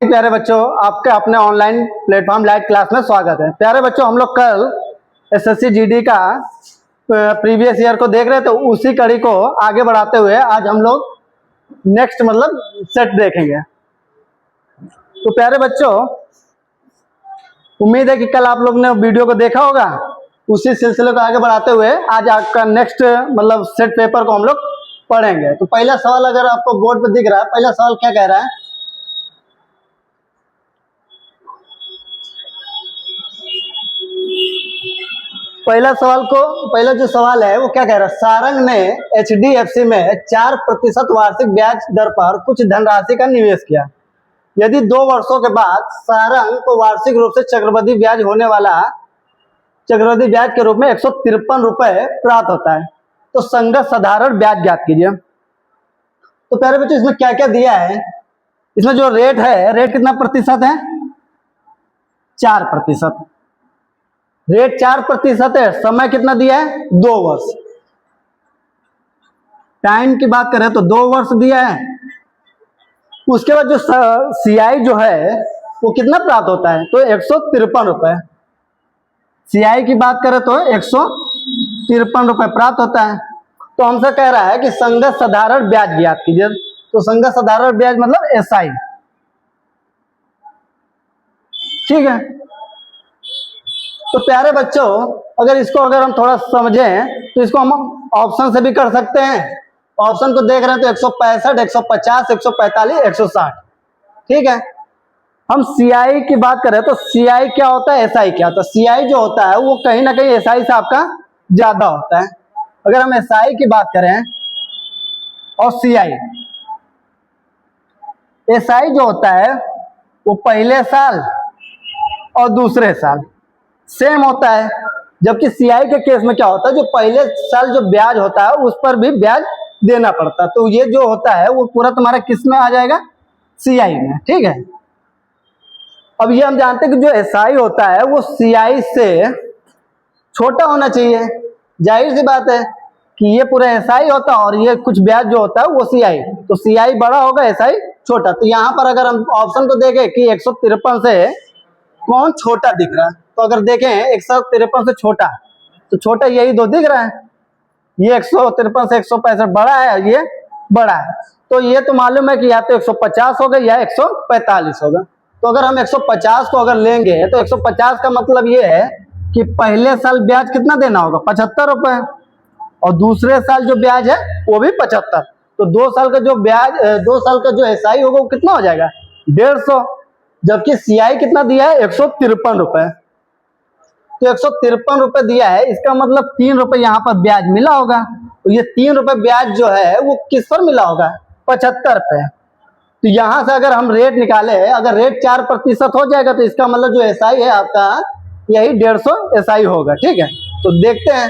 प्यारे बच्चों, आपके अपने ऑनलाइन प्लेटफॉर्म लाइव क्लास में स्वागत है। प्यारे बच्चों, हम लोग कल एसएससी जीडी का प्रीवियस ईयर को देख रहे थे। उसी कड़ी को आगे बढ़ाते हुए आज हम लोग नेक्स्ट सेट देखेंगे। तो प्यारे बच्चों, उम्मीद है कि कल आप लोग ने वीडियो को देखा होगा। उसी सिलसिले को आगे बढ़ाते हुए आज आपका नेक्स्ट सेट पेपर को हम लोग पढ़ेंगे। तो पहला सवाल अगर आपको बोर्ड पर दिख रहा है, पहला सवाल क्या कह रहा है? पहला जो सवाल है वो क्या कह रहा है? सारंग ने एचडीएफसी में 4% वार्षिक ब्याज दर पर कुछ धनराशि का निवेश किया। यदि 2 वर्षों के बाद सारंग को वार्षिक रूप से चक्रवृद्धि ब्याज होने वाला चक्रवृद्धि ब्याज के रूप में 153 रुपए प्राप्त होता है, तो संगत साधारण ब्याज ज्ञात कीजिए। तो प्यारे बच्चों, इसमें क्या क्या दिया है? इसमें जो रेट है, रेट कितना प्रतिशत है? 4%। रेट 4% है। समय कितना दिया है? 2 वर्ष। टाइम की बात करें तो 2 वर्ष दिया है। उसके बाद जो सीआई जो है वो कितना प्राप्त होता है? तो 153 रुपए। सीआई की बात करें तो 153 रुपए प्राप्त होता है। तो हमसे कह रहा है कि संगत साधारण ब्याज ज्ञात कीजिए। तो संगत साधारण ब्याज मतलब एसआई। ठीक है। तो प्यारे बच्चों, अगर हम थोड़ा समझें तो इसको हम ऑप्शन से भी कर सकते हैं। ऑप्शन को देख रहे हैं तो 165, 150, 145, 160। ठीक है। हम सीआई की बात करें तो सीआई क्या होता है, एसआई क्या होता है? सीआई जो होता है वो कहीं ना कहीं एसआई से आपका ज्यादा होता है। अगर हम एसआई की बात करें और सीआई, एसआई जो होता है वो पहले साल और दूसरे साल सेम होता है, जबकि सीआई के केस में क्या होता है, जो पहले साल जो ब्याज होता है उस पर भी ब्याज देना पड़ता है। तो ये जो होता है वो पूरा तुम्हारा किस में आ जाएगा? सीआई में। ठीक है। अब ये हम जानते हैं कि जो एसआई होता है वो सीआई से छोटा होना चाहिए। जाहिर सी बात है कि ये पूरा एसआई होता है और ये कुछ ब्याज जो होता है वो सीआई, तो सीआई बड़ा होगा, एसआई छोटा। तो यहाँ पर अगर हम ऑप्शन को देखें कि 153 से कौन छोटा दिख रहा है, तो अगर देखें 153 से छोटा, तो छोटा यही दो दिख रहा है। ये 153 से 165 बड़ा है, ये बड़ा है। तो ये तो मालूम है कि या तो 150 होगा या 145 होगा। तो अगर हम 150 को अगर लेंगे तो 150 का मतलब ये है कि पहले साल ब्याज कितना देना होगा? 75 रुपए, और दूसरे साल जो ब्याज है वो भी 75। तो 2 साल का जो ब्याज, 2 साल का जो एसआई होगा वो कितना हो जाएगा? 150। जबकि सीआई कितना दिया है? 153 रुपए। तो 153 रुपए दिया है, इसका मतलब 3 रुपए यहाँ पर ब्याज मिला होगा। तो ये 3 रुपए ब्याज जो है वो किस पर मिला होगा? 75 पे। तो यहां से अगर हम रेट निकाले, अगर रेट 4% हो जाएगा तो इसका मतलब जो एसआई है आपका यही 150 एसआई होगा। ठीक है। तो देखते हैं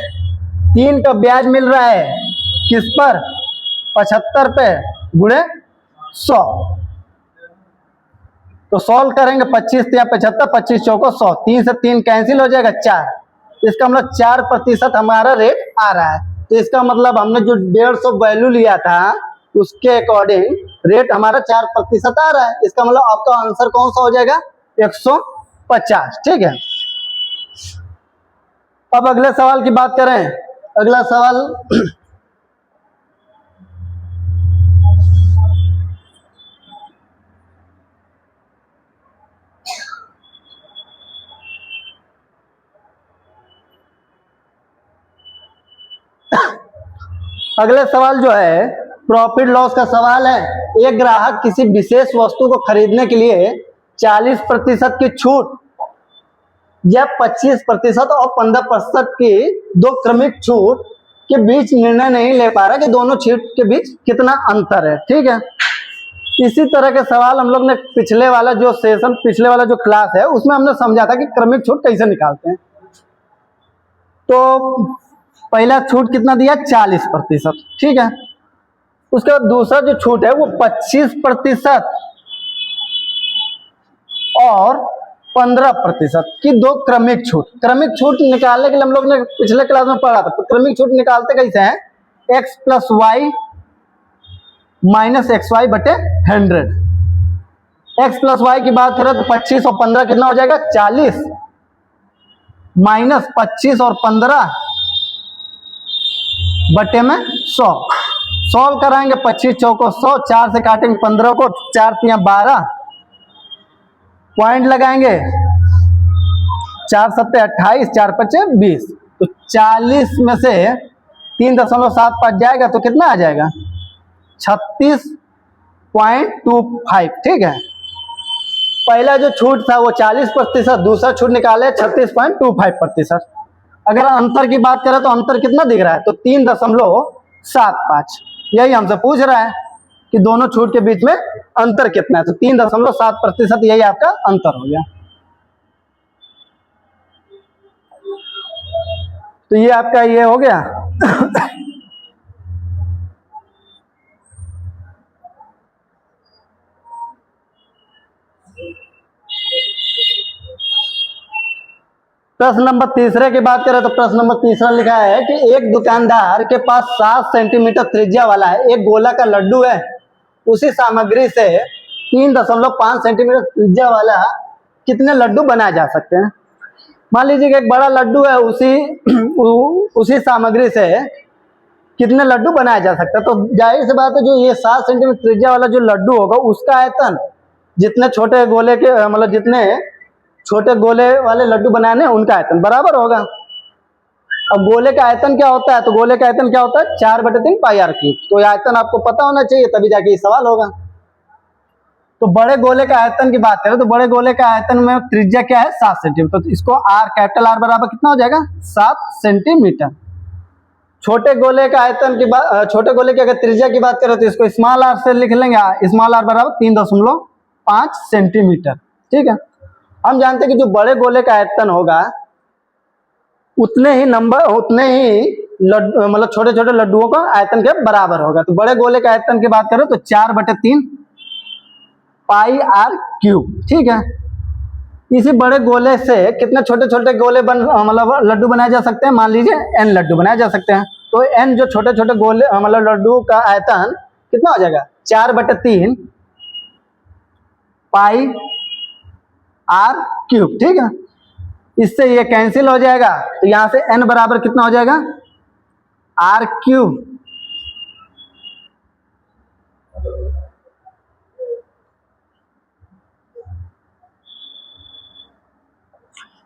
3 का ब्याज मिल रहा है किस पर? 75 पे गुणे 100। तो सॉल्व करेंगे 25 या 75, 25 चौको 100, 3 से 3 कैंसिल हो जाएगा, 4। इसका मतलब 4% हमारा रेट आ रहा है। तो इसका मतलब हमने जो 150 वैल्यू लिया था उसके अकॉर्डिंग रेट हमारा 4% आ रहा है। इसका मतलब आपका आंसर कौन सा हो जाएगा? 150। ठीक है। अब अगले सवाल की बात करें। अगला सवाल अगले सवाल जो है प्रॉफिट लॉस का सवाल है। एक ग्राहक किसी विशेष वस्तु को खरीदने के लिए 40% की छूट या 25% और 15% की 2 क्रमिक छूट के बीच निर्णय नहीं ले पा रहा कि दोनों छूट के बीच कितना अंतर है। ठीक है। इसी तरह के सवाल हम लोग ने पिछले वाला जो क्लास है उसमें हमने समझा था कि क्रमिक छूट कैसे निकालते हैं। तो पहला छूट कितना दिया? 40%। ठीक है। उसके बाद दूसरा जो छूट है वो 25% और 15% की 2 क्रमिक छूट। क्रमिक छूट निकालने के लिए हम लोग ने पिछले क्लास में पढ़ा था। तो क्रमिक छूट निकालते कैसे हैं? x + y - xy/100 x plus y की बात करें तो 25 और 15 कितना हो जाएगा 40 माइनस 25 और 15 बटे में 100। सॉल्व कराएंगे 25 चौको 100, 4 से काटेंगे 15 को, 4 तिया 12, पॉइंट लगाएंगे 4 सत्ते 28, 4 पचे 20, तो 40 में से 3.75 जाएगा तो कितना आ जाएगा 36.25। ठीक है, पहला जो छूट था वो 40%, दूसरा छूट निकाले 36.25%। अगर अंतर की बात करें तो अंतर कितना दिख रहा है तो 3.75। यही हमसे पूछ रहा है कि दोनों छूट के बीच में अंतर कितना है, तो 3.7%, यही आपका अंतर हो गया। तो ये आपका ये हो गया। प्रश्न नंबर तीसरे की बात करें तो प्रश्न नंबर तीसरा लिखा है कि एक दुकानदार के पास 7 सेंटीमीटर त्रिज्या वाला है एक गोला का लड्डू है, उसी सामग्री से 3.5 सेंटीमीटर त्रिज्या वाला कितने लड्डू बनाए जा सकते हैं। मान लीजिए कि एक बड़ा लड्डू है, उसी सामग्री से कितने लड्डू बनाया जा सकता है। तो जाहिर सी बात है जो ये 7 सेंटीमीटर त्रिज्या वाला जो लड्डू होगा उसका आयतन जितने छोटे गोले के मतलब जितने छोटे गोले वाले लड्डू बनाने उनका आयतन बराबर होगा। अब गोले का आयतन क्या होता है, तो गोले का आयतन क्या होता है 4/3 पाई आर क्यूब। तो आयतन आपको पता होना चाहिए तभी जाके ये सवाल होगा। तो बड़े गोले का आयतन की बात करें तो बड़े गोले का आयतन में त्रिज्या क्या है 7 सेंटीमीटर, तो इसको आर कैपिटल आर बराबर कितना हो जाएगा 7 सेंटीमीटर। छोटे गोले का आयतन की बात, छोटे गोले की अगर त्रिज्या की बात करें तो इसको स्मॉल आर से लिख लेंगे, स्मॉल आर बराबर 3.5 सेंटीमीटर। ठीक है, हम जानते हैं कि जो बड़े गोले का आयतन होगा उतने ही मतलब छोटे छोटे लड्डुओं का आयतन के बराबर होगा। तो बड़े गोले का आयतन की बात करें तो 4/3 पाई आर क्यूब। ठीक है, इसी बड़े गोले से कितने छोटे छोटे गोले मतलब लड्डू बनाए जा सकते हैं, मान लीजिए n लड्डू बनाए जा सकते हैं। तो n जो छोटे छोटे गोले मतलब लड्डू का आयतन कितना हो जाएगा 4/3 पाई आर क्यूब। ठीक है, इससे ये कैंसिल हो जाएगा, तो यहां से n बराबर कितना हो जाएगा आर क्यूब।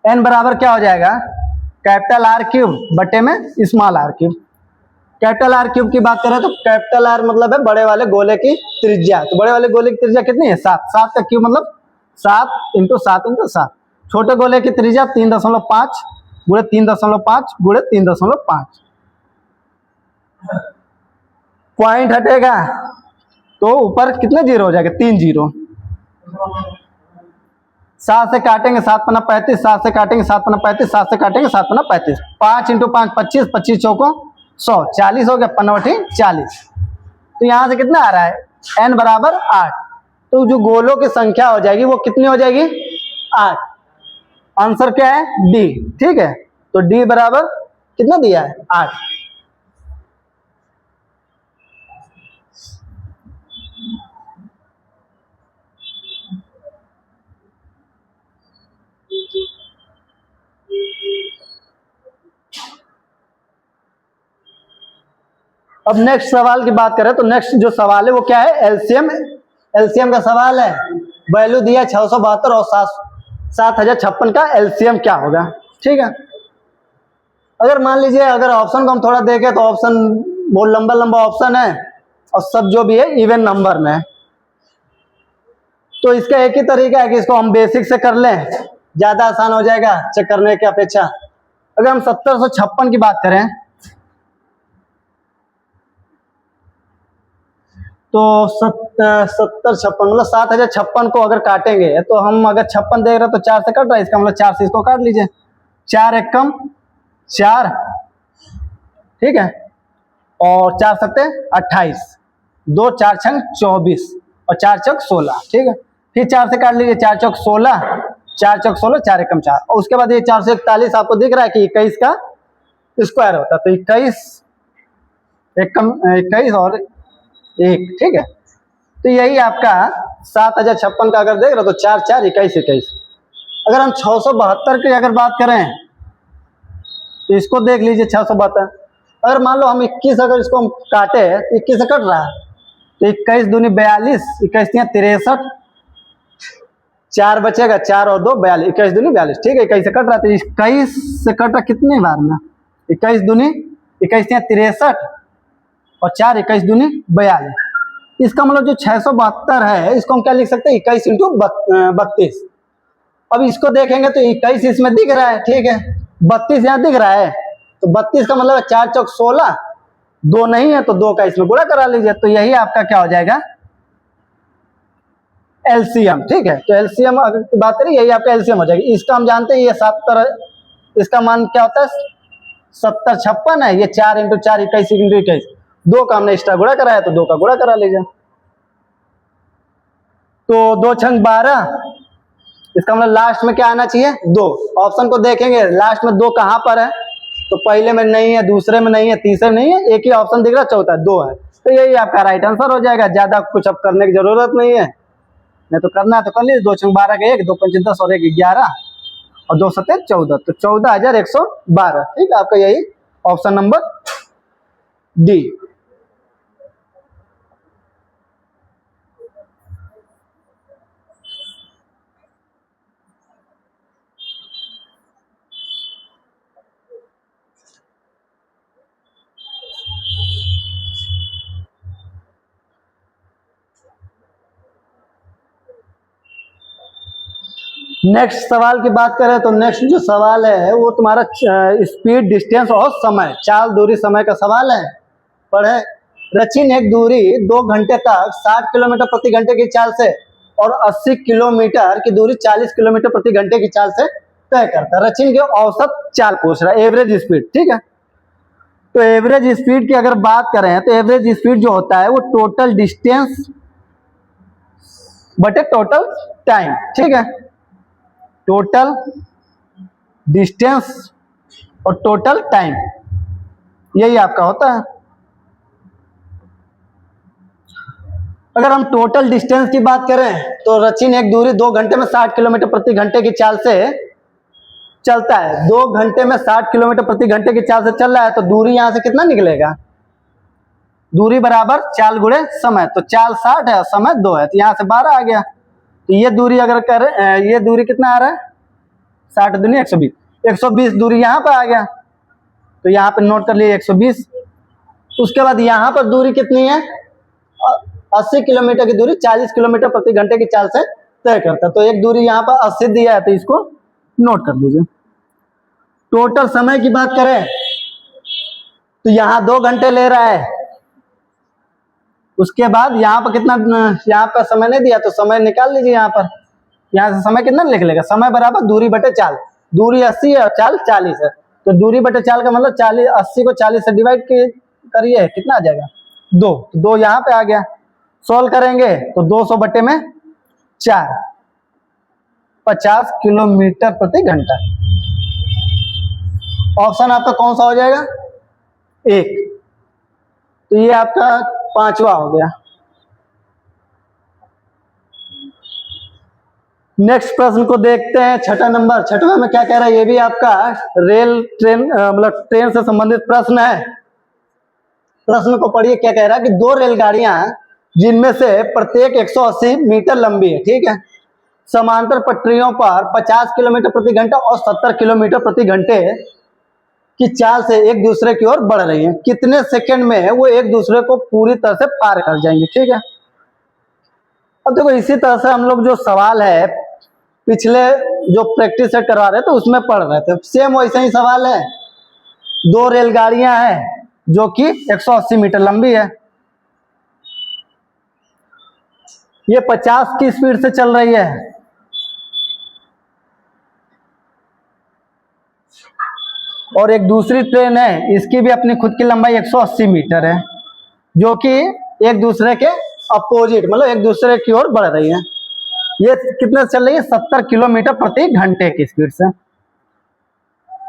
n बराबर क्या हो जाएगा कैपिटल आर क्यूब बटे में small r cube. Capital R cube की बात करें तो कैपिटल आर मतलब है बड़े वाले गोले की त्रिज्या। तो बड़े वाले गोले की त्रिज्या कितनी है 7, 7 का क्यूब मतलब 7 × 7 × 7। छोटे गोले की त्रिज्या 3.5 गुणे 3.5 गुणे 3.5। पॉइंट हटेगा तो ऊपर कितने जीरो हो जाएगा 3 जीरो। 7 से काटेंगे 7 पन्ना 35, 7 से काटेंगे 7 पन्ना 35, 7 से काटेंगे 7 पन्ना 35, 5 × 5 25, 25 चौको 100, 40 हो गया, 5×8 40। तो यहाँ से कितना आ रहा है n बराबर 8। तो जो गोलों की संख्या हो जाएगी वो कितनी हो जाएगी 8। आंसर क्या है डी। ठीक है, तो डी बराबर कितना दिया है 8। अब नेक्स्ट सवाल की बात करें तो नेक्स्ट जो सवाल है वो क्या है एलसीएम का सवाल है। वैल्यू दिया 672 और 7056 का एलसीएम क्या होगा। ठीक है, अगर मान लीजिए अगर ऑप्शन को हम थोड़ा देखें तो ऑप्शन बहुत लंबा लंबा ऑप्शन है और सब जो भी है इवन नंबर में है। तो इसका एक ही तरीका है कि इसको हम बेसिक से कर लें, ज्यादा आसान हो जाएगा चेक करने की अपेक्षा। अगर हम 7056 की बात करें तो 7056 मतलब 7056 को अगर काटेंगे तो हम अगर 56 देख रहे तो 4 से कट रहा है, इसका मतलब 4 से इसको काट लीजिए। 4 एकम 4, ठीक है, और 4 सत्ते 28, 2 4 छंग 24 और 4 चौक 16। ठीक है, फिर 4 से काट लीजिए, 4 चौक 16, 4 चौक 16, 4 एकम 4, और उसके बाद ये 441 आपको दिख रहा है कि 21 का स्क्वायर होता है, तो 21 एकम 21 और 1। ठीक है, तो यही आपका 7056 का अगर देख रहे हो तो 4 4 21 21। अगर हम 672 की अगर बात करें तो इसको देख लीजिए 672। अगर मान लो हम 21 अगर इसको हम काटे तो 21 से कट रहा है, तो 21 दूनी 42, 21 63, 4 बचेगा, 4 और 2 42, 21 दूनी 42। ठीक है, 21 से कट रहा, तो 21 से कट रहा कितनी बार में? 21 दूनी 21 63 और 4 21 दूनी 42। इसका मतलब जो 672 है इसको हम क्या लिख सकते हैं? 21 इंटू 32। अब इसको देखेंगे तो 21 इसमें दिख रहा है, ठीक है, 32 यहाँ दिख रहा है, तो 32 का मतलब 4 चौक 16, 2 नहीं है तो 2 का इसमें गुणा करा लीजिए, तो यही आपका क्या हो जाएगा? एलसीएम। ठीक है, तो एलसीएम अगर बात करें यही आपका एलसीएम हो जाएगी। इसका हम जानते हैं ये 70, इसका मान क्या होता है? 7056 है, ये 4 इंटू 4 21 इंटू 21, 2 का हमने एक्स्ट्रा गुणा कराया तो 2 का गुणा करा लीजिए। तो 2 छंग 12, इसका मतलब लास्ट में क्या आना चाहिए? 2। ऑप्शन को देखेंगे लास्ट में 2 कहां पर है, तो पहले में नहीं है, दूसरे में नहीं है, तीसरे में नहीं है, एक ही ऑप्शन दिख रहा है, चौथा 2 है, तो यही आपका राइट आंसर हो जाएगा। ज्यादा कुछ अब करने की जरूरत नहीं है, नहीं तो करना है तो कर लीजिए। 2 छंग 12 का 1, 2 पंच 10 और 1 11 और 2 सत्ते 14, तो 14,112। ठीक है, आपका यही ऑप्शन नंबर डी। नेक्स्ट सवाल की बात करें तो नेक्स्ट जो सवाल है वो तुम्हारा स्पीड, डिस्टेंस और समय, चाल, दूरी, समय का सवाल है। पढ़े, रचिन एक दूरी 2 घंटे तक 60 किलोमीटर प्रति घंटे की चाल से और 80 किलोमीटर की दूरी 40 किलोमीटर प्रति घंटे की चाल से तय करता है। रचिन की औसत चाल पूछ रहा है, एवरेज स्पीड। ठीक है, तो एवरेज स्पीड की अगर बात करें तो एवरेज स्पीड जो होता है वो टोटल डिस्टेंस बटे टोटल टाइम। ठीक है, टोटल डिस्टेंस और टोटल टाइम, यही आपका होता है। अगर हम टोटल डिस्टेंस की बात करें तो रचिन एक दूरी 2 घंटे में 60 किलोमीटर प्रति घंटे की चाल से चलता है। 2 घंटे में 60 किलोमीटर प्रति घंटे की चाल से चल रहा है, तो दूरी यहां से कितना निकलेगा? दूरी बराबर चाल गुणे समय, तो चाल 60 है और समय 2 है, तो यहां से 12 आ गया। तो ये दूरी अगर करें, ये दूरी कितना आ रहा है? 60 दूनी 120, 120 दूरी यहाँ पर आ गया, तो यहाँ पे नोट कर लिए 120। उसके बाद यहाँ पर दूरी कितनी है? 80 किलोमीटर की दूरी 40 किलोमीटर प्रति घंटे की चाल से तय करता है, तो एक दूरी यहाँ पर 80 दिया है, तो इसको नोट कर लीजिए। टोटल समय की बात करें तो यहाँ 2 घंटे ले रहा है, उसके बाद यहाँ पर कितना, यहाँ पर समय नहीं दिया तो समय निकाल लीजिए। यहाँ पर यहाँ से समय कितना निकलेगा? समय बराबर दूरी बटे चाल, दूरी 80 है और चाल 40 है, तो दूरी बटे चाल का मतलब 40, 80 को 40 से डिवाइड करिए, कितना आ जाएगा? 2। 2 यहाँ पे आ गया। सोल्व करेंगे तो 200 बटे में 4, 50 किलोमीटर प्रति घंटा। ऑप्शन आपका कौन सा हो जाएगा? 1। तो ये आपका 5वां हो गया। नेक्स्ट प्रश्न को देखते हैं, 6ठा नंबर। 6ठवां में क्या कह रहा है? ये भी आपका रेल ट्रेन मतलब ट्रेन से संबंधित प्रश्न है। प्रश्न को पढ़िए, क्या कह रहा है कि 2 रेलगाड़ियां जिनमें से प्रत्येक 180 मीटर लंबी है, ठीक है, समांतर पटरियों पर 50 किलोमीटर प्रति घंटा और 70 किलोमीटर प्रति घंटे की चाल से एक दूसरे की ओर बढ़ रही हैं। कितने सेकंड में वो एक दूसरे को पूरी तरह से पार कर जाएंगे? ठीक है, अब देखो इसी तरह से हम लोग जो सवाल है पिछले जो प्रैक्टिस सेट करवा रहे थे तो उसमें पढ़ रहे थे, सेम वैसे ही सवाल है। 2 रेलगाड़ियां हैं जो कि 180 मीटर लंबी है, ये 50 की स्पीड से चल रही है, और एक दूसरी ट्रेन है, इसकी भी अपनी खुद की लंबाई 180 मीटर है, जो कि एक दूसरे के अपोजिट मतलब एक दूसरे की ओर बढ़ रही है। ये कितने से चल रही है? 70 किलोमीटर प्रति घंटे की स्पीड से।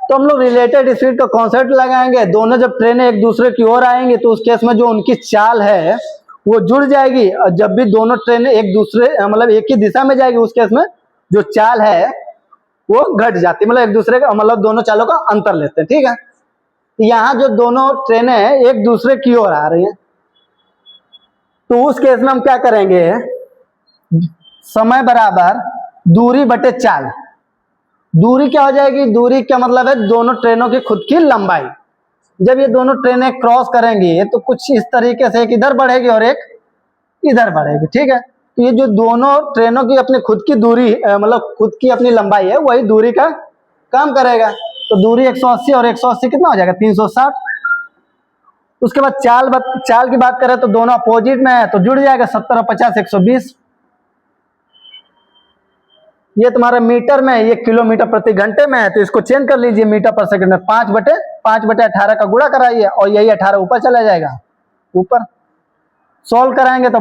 तो हम लोग रिलेटेड स्पीड का कॉन्सेप्ट लगाएंगे। दोनों जब ट्रेनें एक दूसरे की ओर आएंगे तो उस केस में जो उनकी चाल है वो जुड़ जाएगी, और जब भी दोनों ट्रेनें एक दूसरे मतलब एक ही दिशा में जाएगी, उस केस में जो चाल है वो घट जाती है, मतलब एक दूसरे का मतलब दोनों चालों का अंतर लेते हैं। ठीक है, तो यहाँ जो दोनों ट्रेनें एक दूसरे की ओर आ रही हैं, तो उस केस में हम क्या करेंगे, समय बराबर दूरी बटे चाल। दूरी क्या हो जाएगी, दूरी क्या मतलब है दोनों ट्रेनों की खुद की लंबाई। जब ये दोनों ट्रेनें क्रॉस करेंगी तो कुछ इस तरीके से एक इधर बढ़ेगी और एक इधर बढ़ेगी। ठीक है, तो ये जो दोनों ट्रेनों की अपनी खुद की दूरी मतलब खुद की अपनी लंबाई है, वही दूरी का काम करेगा। तो दूरी 180 और 180 कितना हो जाएगा, 360। उसके बाद चाल की बात करें तो दोनों अपोजिट में है, तो जुड़ जाएगा 70 और 50 120। ये तुम्हारा मीटर में है, ये किलोमीटर प्रति घंटे में है, तो इसको चेंज कर लीजिए मीटर पर सेकंड में। 5/18 का गुणा कराइए और यही 18 ऊपर चला जाएगा। ऊपर सॉल्व कराएंगे तो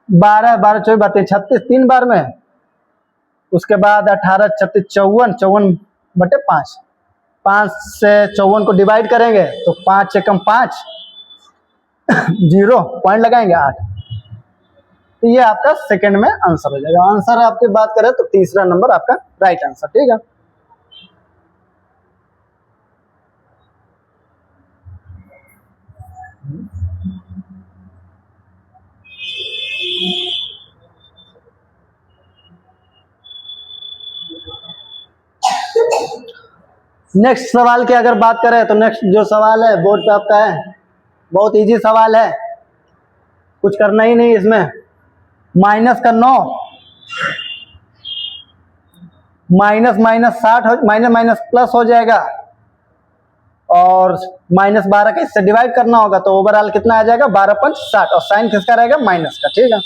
12 12 24 36 3 बार में। उसके बाद 18 36 54 54/5। 5 से 54 को डिवाइड करेंगे तो 5 से कम 5 0 पॉइंट लगाएंगे 8। तो ये आपका सेकंड में आंसर हो जाएगा। आंसर आपकी बात करें तो तीसरा नंबर आपका राइट आंसर। ठीक है, नेक्स्ट सवाल की अगर बात करें तो नेक्स्ट जो सवाल है बोर्ड पे आपका है, बहुत इजी सवाल है, कुछ करना ही नहीं इसमें। माइनस का 9 minus minus 60 minus minus plus हो जाएगा, और -12 का इससे डिवाइड करना होगा, तो ओवरऑल कितना आ जाएगा 12/60, और साइन किसका रहेगा, माइनस का। ठीक है,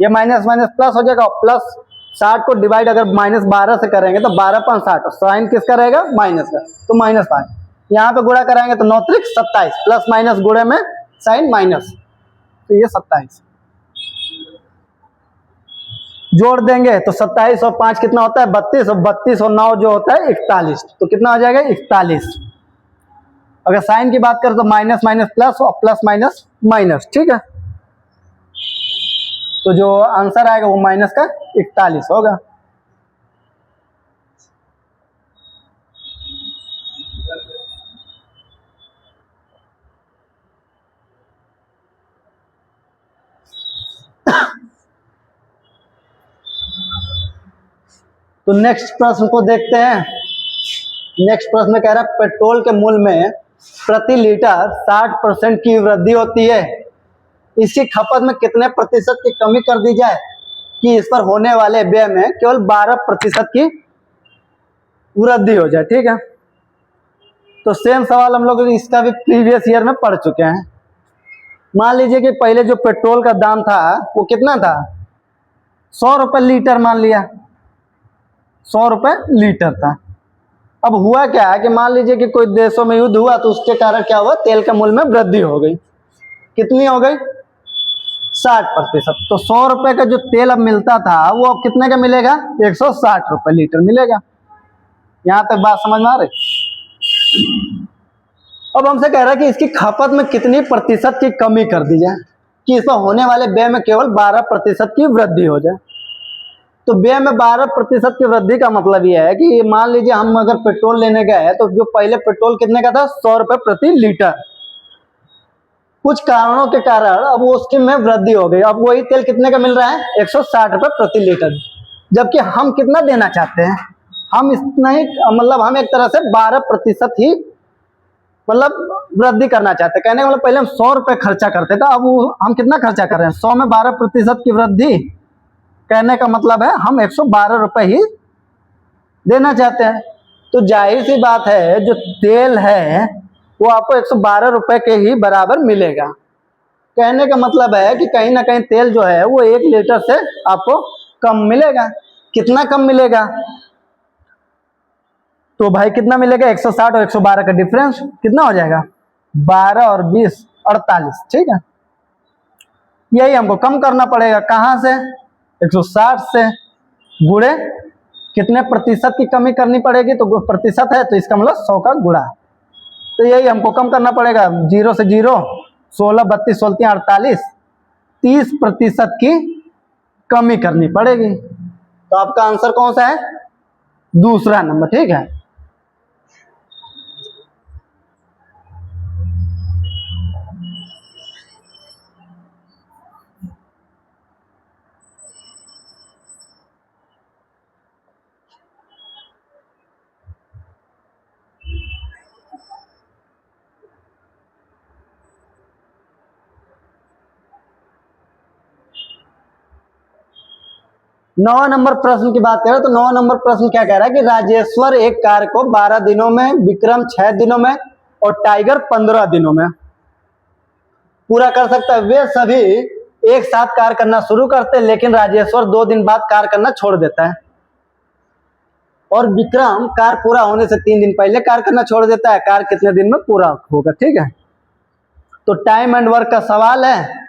ये माइनस माइनस प्लस हो जाएगा, और प्लस 60 को डिवाइड अगर -12 से करेंगे तो 12/60, और साइन किसका रहेगा, माइनस का, तो -5। यहाँ पे गुणा कराएंगे तो 9 त्रिक 27, प्लस माइनस गुणे में साइन माइनस, तो ये 27। जोड़ देंगे तो 27 और 5 कितना होता है 32, और 32 और 9 जो होता है 41, तो कितना हो जाएगा 41। अगर साइन की बात करें तो माइनस माइनस प्लस और प्लस माइनस माइनस। ठीक है, तो जो आंसर आएगा वो माइनस का 41 होगा। तो नेक्स्ट प्रश्न को देखते हैं। नेक्स्ट प्रश्न कह रहा है पेट्रोल के मूल्य में प्रति लीटर 60% की वृद्धि होती है, इसकी खपत में कितने प्रतिशत की कमी कर दी जाए कि इस पर होने वाले व्यय में केवल 12% की वृद्धि हो जाए। ठीक है, तो सेम सवाल हम लोग इसका भी प्रीवियस ईयर में पढ़ चुके हैं। मान लीजिए कि पहले जो पेट्रोल का दाम था वो कितना था, 100 रुपए लीटर, मान लिया 100 रुपए लीटर था। अब हुआ क्या है कि मान लीजिए कि कोई देशों में युद्ध हुआ, तो उसके कारण क्या हुआ, तेल के मूल्य में वृद्धि हो गई। कितनी हो गई, 60%। तो 100 रुपए का जो तेल अब मिलता था वो अब कितने का मिलेगा, 160 रुपए लीटर मिलेगा। यहां तक बात समझ में आ रही। अब हमसे कह रहा है कि इसकी खपत में कितनी प्रतिशत की कमी कर दी जाए कि इस पर होने वाले व्यय में केवल 12% की वृद्धि हो जाए। तो व्यय में 12% की वृद्धि का मतलब यह है कि मान लीजिए हम अगर पेट्रोल लेने गए तो जो पहले पेट्रोल कितने का था, 100 रुपए प्रति लीटर, कुछ कारणों के कारण अब उसकी में वृद्धि हो गई। अब वही तेल कितने का मिल रहा है, 160 रुपए प्रति लीटर, जबकि हम कितना देना चाहते हैं, हम इतना ही मतलब हम एक तरह से 12% ही मतलब वृद्धि करना चाहते हैं। कहने का मतलब पहले हम 100 रुपए खर्चा करते थे, अब हम कितना खर्चा कर रहे हैं, 100 में 12% की वृद्धि, कहने का मतलब है हम 112 रुपए ही देना चाहते हैं। तो जाहिर सी बात है जो तेल है वो आपको 112 रुपए के ही बराबर मिलेगा। कहने का मतलब है कि कहीं ना कहीं तेल जो है वो 1 लीटर से आपको कम मिलेगा। कितना कम मिलेगा, तो भाई कितना मिलेगा, 160 और 112 का डिफरेंस कितना हो जाएगा, 12 और 20 48। ठीक है, यही हमको कम करना पड़ेगा। कहां से, 160 से, गुणे कितने प्रतिशत की कमी करनी पड़ेगी, तो प्रतिशत है तो इसका मतलब 100 का गुणा, तो यही हमको कम करना पड़ेगा। 0 से 0 16 32 16 48 30% की कमी करनी पड़ेगी। तो आपका आंसर कौन सा है? दूसरा नंबर, ठीक है। नौ नंबर प्रश्न की बात करें तो 9 नंबर प्रश्न क्या कह रहा है कि राजेश्वर एक कार्य को 12 दिनों में, विक्रम 6 दिनों में और टाइगर 15 दिनों में पूरा कर सकता है। वे सभी एक साथ कार्य करना शुरू करते हैं, लेकिन राजेश्वर 2 दिन बाद कार्य करना छोड़ देता है और विक्रम कार्य पूरा होने से 3 दिन पहले कार्य करना छोड़ देता है। कार्य कितने दिन में पूरा होगा, ठीक है। तो टाइम एंड वर्क का सवाल है।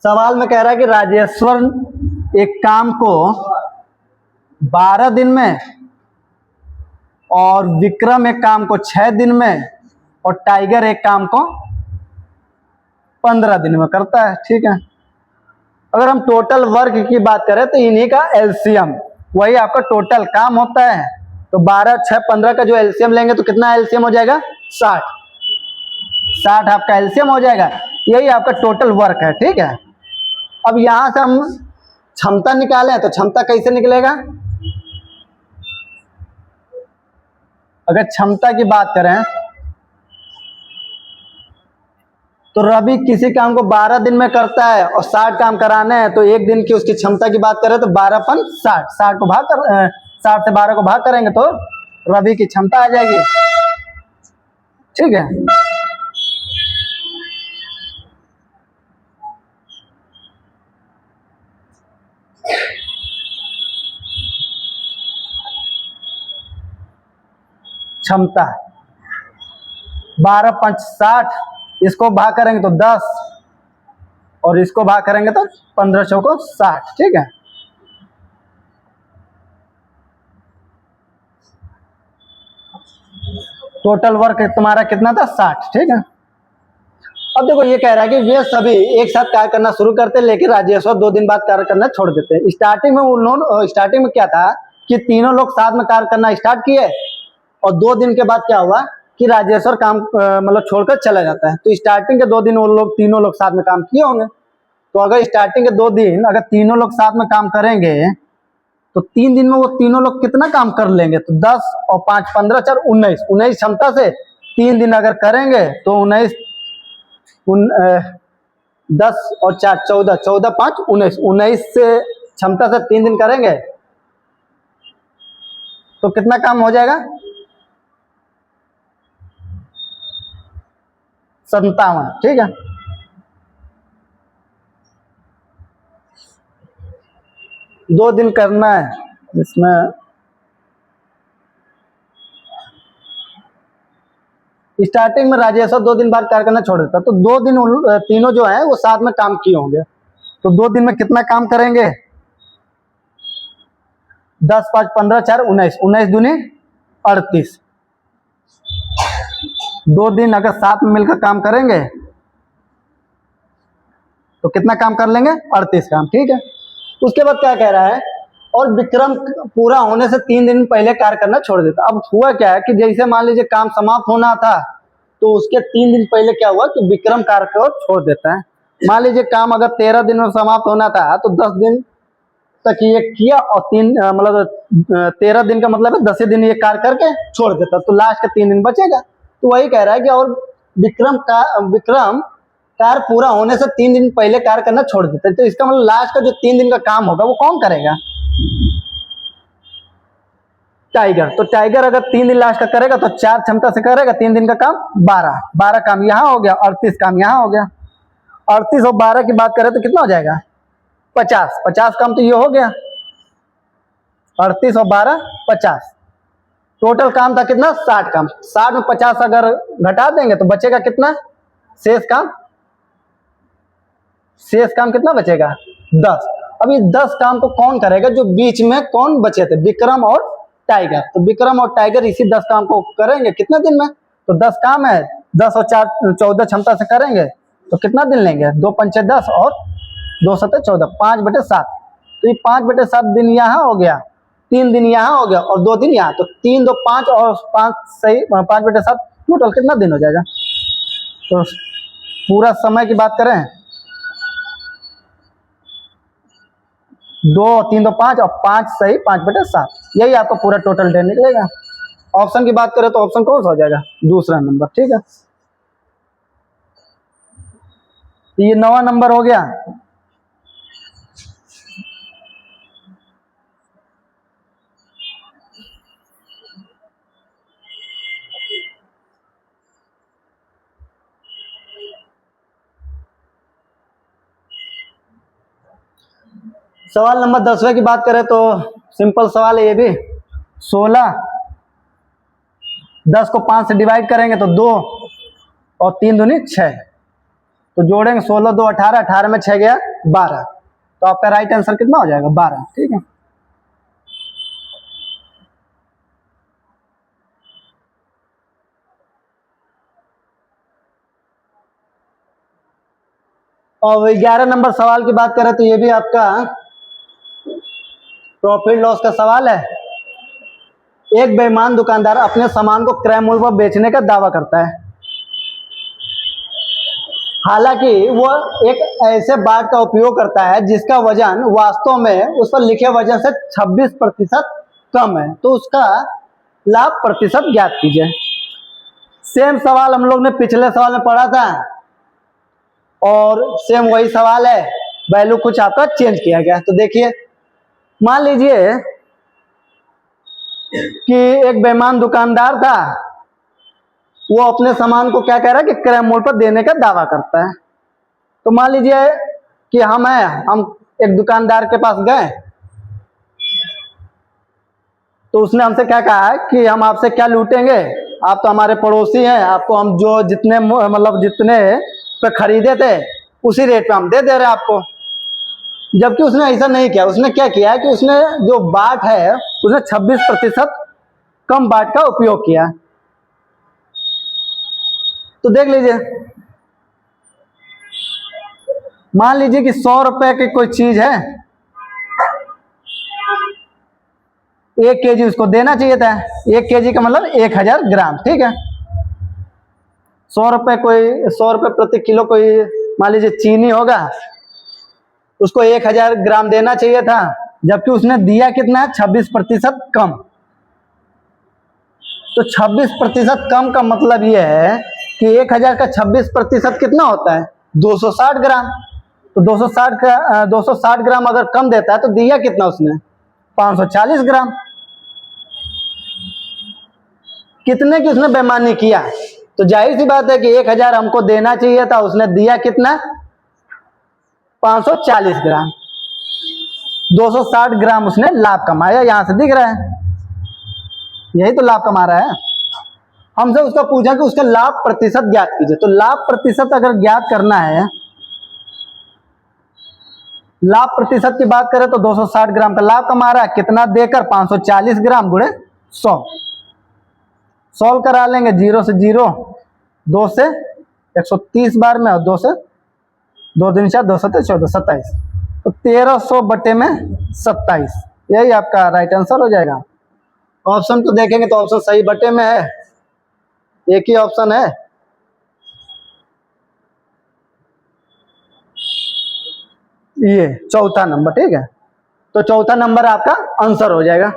सवाल में कह रहा है कि राजेश्वर एक काम को 12 दिन में और विक्रम एक काम को 6 दिन में और टाइगर एक काम को 15 दिन में करता है, ठीक है। अगर हम टोटल वर्क की बात करें तो इन्हीं का एलसीएम, वही आपका टोटल काम होता है। तो 12, 6, 15 का जो एलसीएम लेंगे तो कितना एलसीएम हो जाएगा? 60 आपका एलसीएम हो जाएगा। यही आपका टोटल वर्क है, ठीक है। अब यहां से हम क्षमता निकालें तो क्षमता कैसे निकलेगा? अगर क्षमता की बात करें तो रवि किसी काम को 12 दिन में करता है और 60 काम कराने हैं, तो एक दिन की उसकी क्षमता की बात करें तो 12/60, 60 से 12 को भाग करेंगे तो रवि की क्षमता आ जाएगी, ठीक है। क्षमता 12/5 60, इसको भाग करेंगे तो 10 और इसको भाग करेंगे तो 15 को 60, ठीक है। टोटल वर्क तुम्हारा कितना था? 60, ठीक है। अब देखो ये कह रहा है कि वे सभी एक साथ कार्य करना शुरू करते हैं, लेकिन राजेश्वर 2 दिन बाद कार्य करना छोड़ देते हैं। स्टार्टिंग में क्या था कि तीनों लोग साथ में कार्य करना स्टार्ट किए और 2 दिन के बाद क्या हुआ कि राजेश्वर काम मतलब छोड़कर चला जाता है। तो स्टार्टिंग के 2 दिन वो लोग तीनों लोग साथ में काम किए होंगे। तो अगर स्टार्टिंग के 2 दिन अगर तीनों लोग साथ में काम करेंगे तो 3 दिन में वो तीनों लोग कितना काम कर लेंगे? तो 10 और 5 15 4 19 क्षमता से 3 दिन अगर करेंगे तो 10 और 4 14, 14 5 19 से क्षमता से 3 दिन करेंगे तो कितना काम हो जाएगा? 57, ठीक है। दो दिन करना है इसमें। स्टार्टिंग में राजेश्वर 2 दिन बाद कार्य करना छोड़ देता, तो 2 दिन तीनों जो है वो साथ में काम किए होंगे। तो 2 दिन में कितना काम करेंगे? 10 5 15 4 19 दूनी 38। 2 दिन अगर साथ में मिलकर काम करेंगे तो कितना काम कर लेंगे? 38 काम, ठीक है। उसके बाद क्या कह रहा है? और विक्रम पूरा होने से 3 दिन पहले कार्य करना छोड़ देता। अब हुआ क्या है कि जैसे मान लीजिए काम समाप्त होना था तो उसके 3 दिन पहले क्या हुआ कि विक्रम कार्य को छोड़ देता है। मान लीजिए काम अगर 13 दिन में समाप्त होना था तो 10 दिन तक ये किया और 13 दिन का मतलब है 10 दिन ये कार्य करके छोड़ देता, तो लास्ट का 3 दिन बचेगा। तो वही कह रहा है कि और विक्रम कार्य पूरा होने से 3 दिन पहले कार्य करना छोड़ देता है। तो इसका मतलब लास्ट का जो 3 दिन का काम होगा वो कौन करेगा? टाइगर। तो टाइगर अगर 3 दिन लास्ट का करेगा तो 4 क्षमता से करेगा 3 दिन का काम, 12 काम यहाँ हो गया, 38 काम यहाँ हो गया। 38 और 12 की बात करें तो कितना हो जाएगा? 50 काम तो ये हो गया। 38 और 12 50, टोटल काम था कितना? 60 काम। 60 में 50 अगर घटा देंगे तो बचेगा कितना? शेष काम कितना बचेगा? 10। अब ये 10 काम को कौन करेगा? जो बीच में कौन बचे थे? विक्रम और टाइगर। तो विक्रम और टाइगर इसी 10 काम को करेंगे कितने दिन में? तो 10 काम है, 10 और 4 14 क्षमता से करेंगे तो कितना दिन लेंगे, 2 पंचे 10 और 2 सते 14, 5/7। तो ये 5/7 दिन यहाँ हो गया, 3 दिन यहाँ हो गया और 2 दिन यहाँ, तो 3 2 5 और 5 सही 5/7, टोटल कितना दिन हो जाएगा। तो पूरा समय की बात करें 2 3 2 5 और 5 सही 5/7, यही आपका पूरा टोटल डे निकलेगा। ऑप्शन की बात करें तो ऑप्शन कौन सा हो जाएगा, दूसरा नंबर, ठीक है। तो ये 9वां नंबर हो गया। सवाल नंबर 10वें की बात करें तो सिंपल सवाल है ये भी। 16, 10 को 5 से डिवाइड करेंगे तो 2 और 3 दूनी 6, तो जोड़ेंगे 16 2 18, 18 में 6 गया 12, तो आपका राइट आंसर कितना हो जाएगा, 12, ठीक है। और 11 नंबर सवाल की बात करें तो ये भी आपका प्रॉफिट लॉस का सवाल है। एक बेईमान दुकानदार अपने सामान को क्रय मूल्य पर बेचने का दावा करता है, हालांकि वो एक ऐसे बाट का उपयोग करता है जिसका वजन वास्तव में उस पर लिखे वजन से 26% कम है, तो उसका लाभ प्रतिशत ज्ञात कीजिए। सेम सवाल हम लोग ने पिछले सवाल में पढ़ा था और सेम वही सवाल है, वैल्यू कुछ आपका चेंज किया गया। तो देखिए, मान लीजिए कि एक बेईमान दुकानदार था, वो अपने सामान को क्या कह रहा है कि क्रय मूल्य पर देने का दावा करता है। तो मान लीजिए कि हम एक दुकानदार के पास गए, तो उसने हमसे क्या कहा है कि हम आपसे क्या लूटेंगे, आप तो हमारे पड़ोसी हैं, आपको हम जो जितने मतलब जितने पे खरीदे थे उसी रेट पे हम दे रहे हैं आपको। जबकि उसने ऐसा नहीं किया, उसने क्या किया है कि उसने जो बाट है उसने 26% कम बाट का उपयोग किया। तो देख लीजिए, मान लीजिए कि 100 रुपए की कोई चीज है, 1 केजी उसको देना चाहिए था, 1 केजी का मतलब 1000 ग्राम, ठीक है। 100 रुपए प्रति किलो कोई मान लीजिए चीनी होगा, उसको 1000 ग्राम देना चाहिए था, जबकि उसने दिया कितना है, 26% कम। तो 26% कम का मतलब यह है कि 1000 का 26% कितना होता है, 260 ग्राम। तो 260 ग्राम अगर कम देता है तो दिया कितना उसने, 540 ग्राम। कितने की उसने बेईमानी किया, तो जाहिर सी बात है कि 1000 हमको देना चाहिए था, उसने दिया कितना, 540 ग्राम। 260 ग्राम उसने लाभ कमाया, यहां से दिख रहा है, यही तो लाभ कमा रहा है। हमसे उसका पूछा कि उसका लाभ प्रतिशत ज्ञात कीजिए। तो लाभ प्रतिशत अगर ज्ञात करना है, लाभ प्रतिशत की बात करें तो 260 ग्राम का लाभ कमा रहा है, कितना देकर, 540 ग्राम गुणे 100। सॉल्व करा लेंगे, 0 से 0, 2 से 130 बार में, और 2 से 2 दिन 4, 2 7 14, 27, तो 1300 बटे में 27, यही आपका राइट आंसर हो जाएगा। ऑप्शन को देखेंगे तो ऑप्शन सही बटे में है, एक ही ऑप्शन है, ये चौथा नंबर, ठीक है। तो चौथा नंबर आपका आंसर हो जाएगा।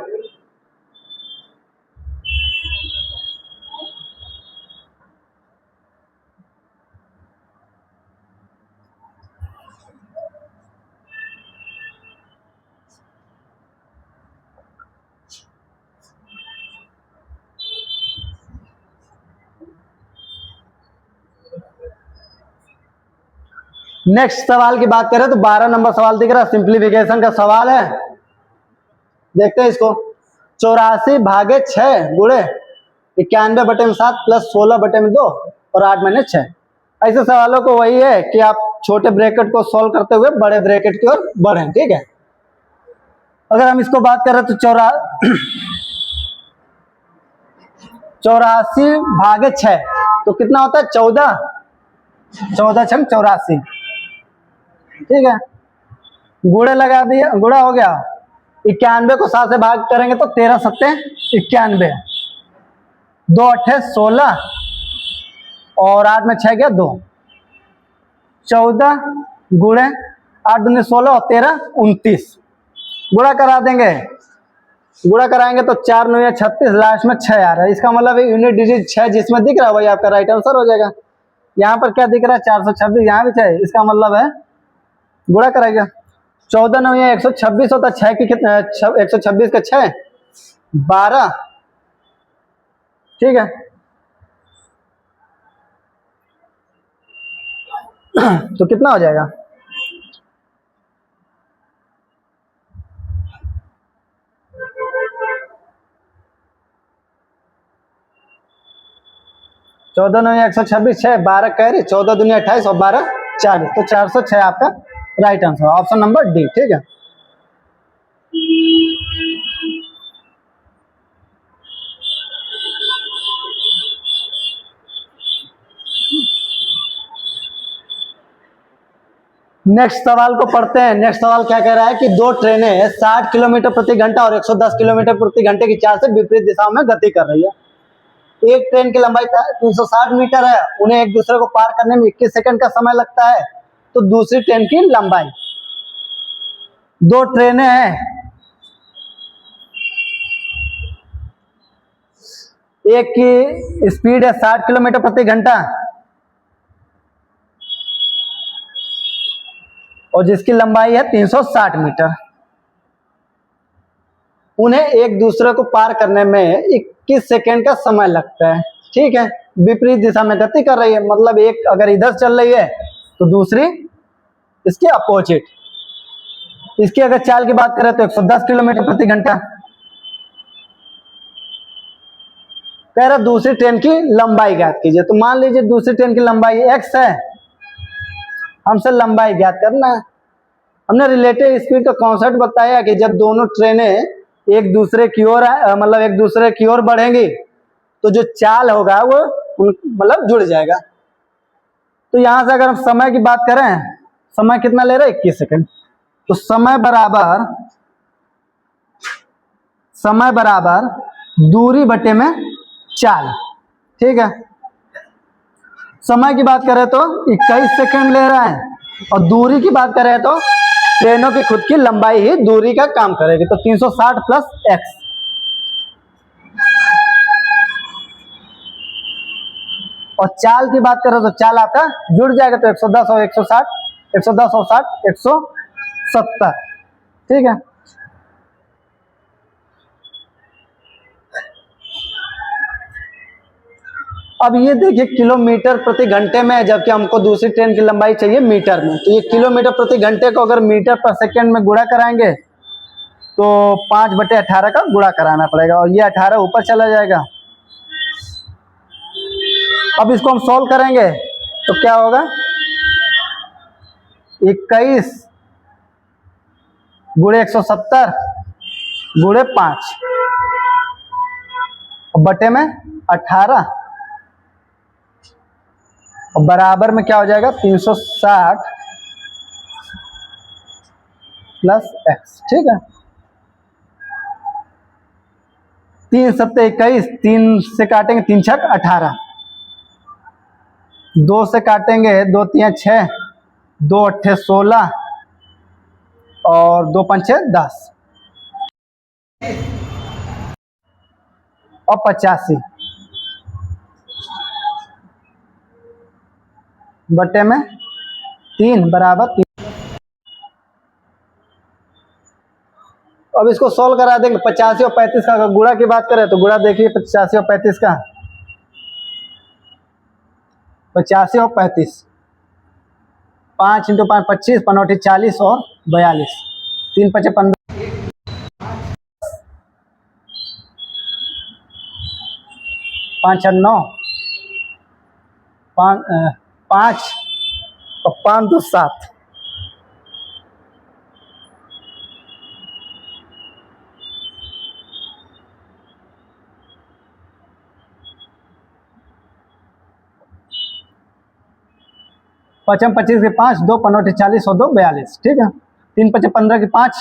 नेक्स्ट सवाल की बात करें तो 12 नंबर सवाल दिख रहा है, सिंप्लीफिकेशन का सवाल है। देखते हैं इसको। 84 भागे 6 गुणे 91 बटे में 7 प्लस 16 बटे में 2 और 8 में 6। ऐसे सवालों को वही है कि आप छोटे ब्रैकेट को सॉल्व करते हुए बड़े ब्रैकेट की ओर बढ़ें, ठीक है। अगर हम इसको बात करें तो 84 भागे 6 तो कितना होता है, 14। 14 छंग 84, ठीक है। गुड़े लगा दिया, गुड़ा हो गया। 91 को 7 से भाग करेंगे तो 13 सत्ते 91, 2 अट्ठे 16 और 8 में 6 गया 2, 14 गुड़े 8 दूनी 16 और 13 29, गुड़ा करा देंगे। गुड़ा कराएंगे तो 4 9 36, लास्ट में 6 आ रहा है। इसका मतलब यूनिट डिजिट 6 जिसमें दिख रहा है वही आपका राइट आंसर हो जाएगा। यहाँ पर क्या दिख रहा है 426, यहाँ भी 6, इसका मतलब है गुड़ा कराएगा। 14 9 126 होता है, 6 की कितना 126 का 6 12, ठीक है। तो कितना हो जाएगा 14 9 126, 6 12 कैरी, 14 दूनी 28 और 12 40, तो 406 आपका right answer, option number D, ठीक है। नेक्स्ट सवाल को पढ़ते हैं। नेक्स्ट सवाल क्या कह रहा है कि दो ट्रेनें 60 किलोमीटर प्रति घंटा और 110 किलोमीटर प्रति घंटे की चाल से विपरीत दिशाओं में गति कर रही है। एक ट्रेन की लंबाई 360 मीटर है, उन्हें एक दूसरे को पार करने में 21 सेकंड का समय लगता है, तो दूसरी ट्रेन की लंबाई। दो ट्रेनें हैं, एक की स्पीड है 60 किलोमीटर प्रति घंटा और जिसकी लंबाई है 360 मीटर, उन्हें एक दूसरे को पार करने में 21 सेकेंड का समय लगता है, ठीक है। विपरीत दिशा में गति कर रही है, मतलब एक अगर इधर चल रही है तो दूसरी इसके अपोजिट। इसकी अगर चाल की बात करें तो 110 किलोमीटर प्रति घंटा। कह रहा दूसरी ट्रेन की लंबाई ज्ञात कीजिए, तो मान लीजिए दूसरी ट्रेन की लंबाई x है, हमसे लंबाई ज्ञात करना है। हमने रिलेटिव स्पीड का कॉन्सेप्ट बताया कि जब दोनों ट्रेनें एक दूसरे की ओर मतलब एक दूसरे की ओर बढ़ेंगी तो जो चाल होगा वो मतलब जुड़ जाएगा। तो यहां से अगर हम समय की बात करें, समय कितना ले रहे हैं 21 सेकंड, तो समय बराबर दूरी बटे में चाल, ठीक है। समय की बात करें तो 21 सेकंड ले रहा है और दूरी की बात करें तो ट्रेनों की खुद की लंबाई ही दूरी का काम करेगी, तो 360 प्लस x। और चाल की बात करें तो चाल आपका जुड़ जाएगा, तो 110 और 160, 110 और 60 170, ठीक है। अब ये देखिए किलोमीटर प्रति घंटे में है, जबकि हमको दूसरी ट्रेन की लंबाई चाहिए मीटर में, तो ये किलोमीटर प्रति घंटे को अगर मीटर पर सेकंड में गुणा कराएंगे तो 5/18 का गुणा कराना पड़ेगा और ये 18 ऊपर चला जाएगा। अब इसको हम सॉल्व करेंगे तो क्या होगा 21 गुणे 170 गुणे 5 बटे में 18 और बराबर में क्या हो जाएगा 360 प्लस x, ठीक है। 3 सत्ते 21, 3 से काटेंगे 3 छक 18, 2 से काटेंगे 2 3 6, 2 अट्ठे 16 और 2 पंचे 10 और 85 बटे में 3 बराबर 3। अब इसको सॉल्व करा देंगे। 85 और 35 का अगर गुणा की बात करें तो गुणा देखिए 85 और 35 का, 85 और 35, 5 × 5 25, 5 40 और 42, 3 5 15, 5 9, 5 और 5 2 7। 5 25 के 5, 2 15 40 और 2 42, ठीक है। 3 5 15 के 5,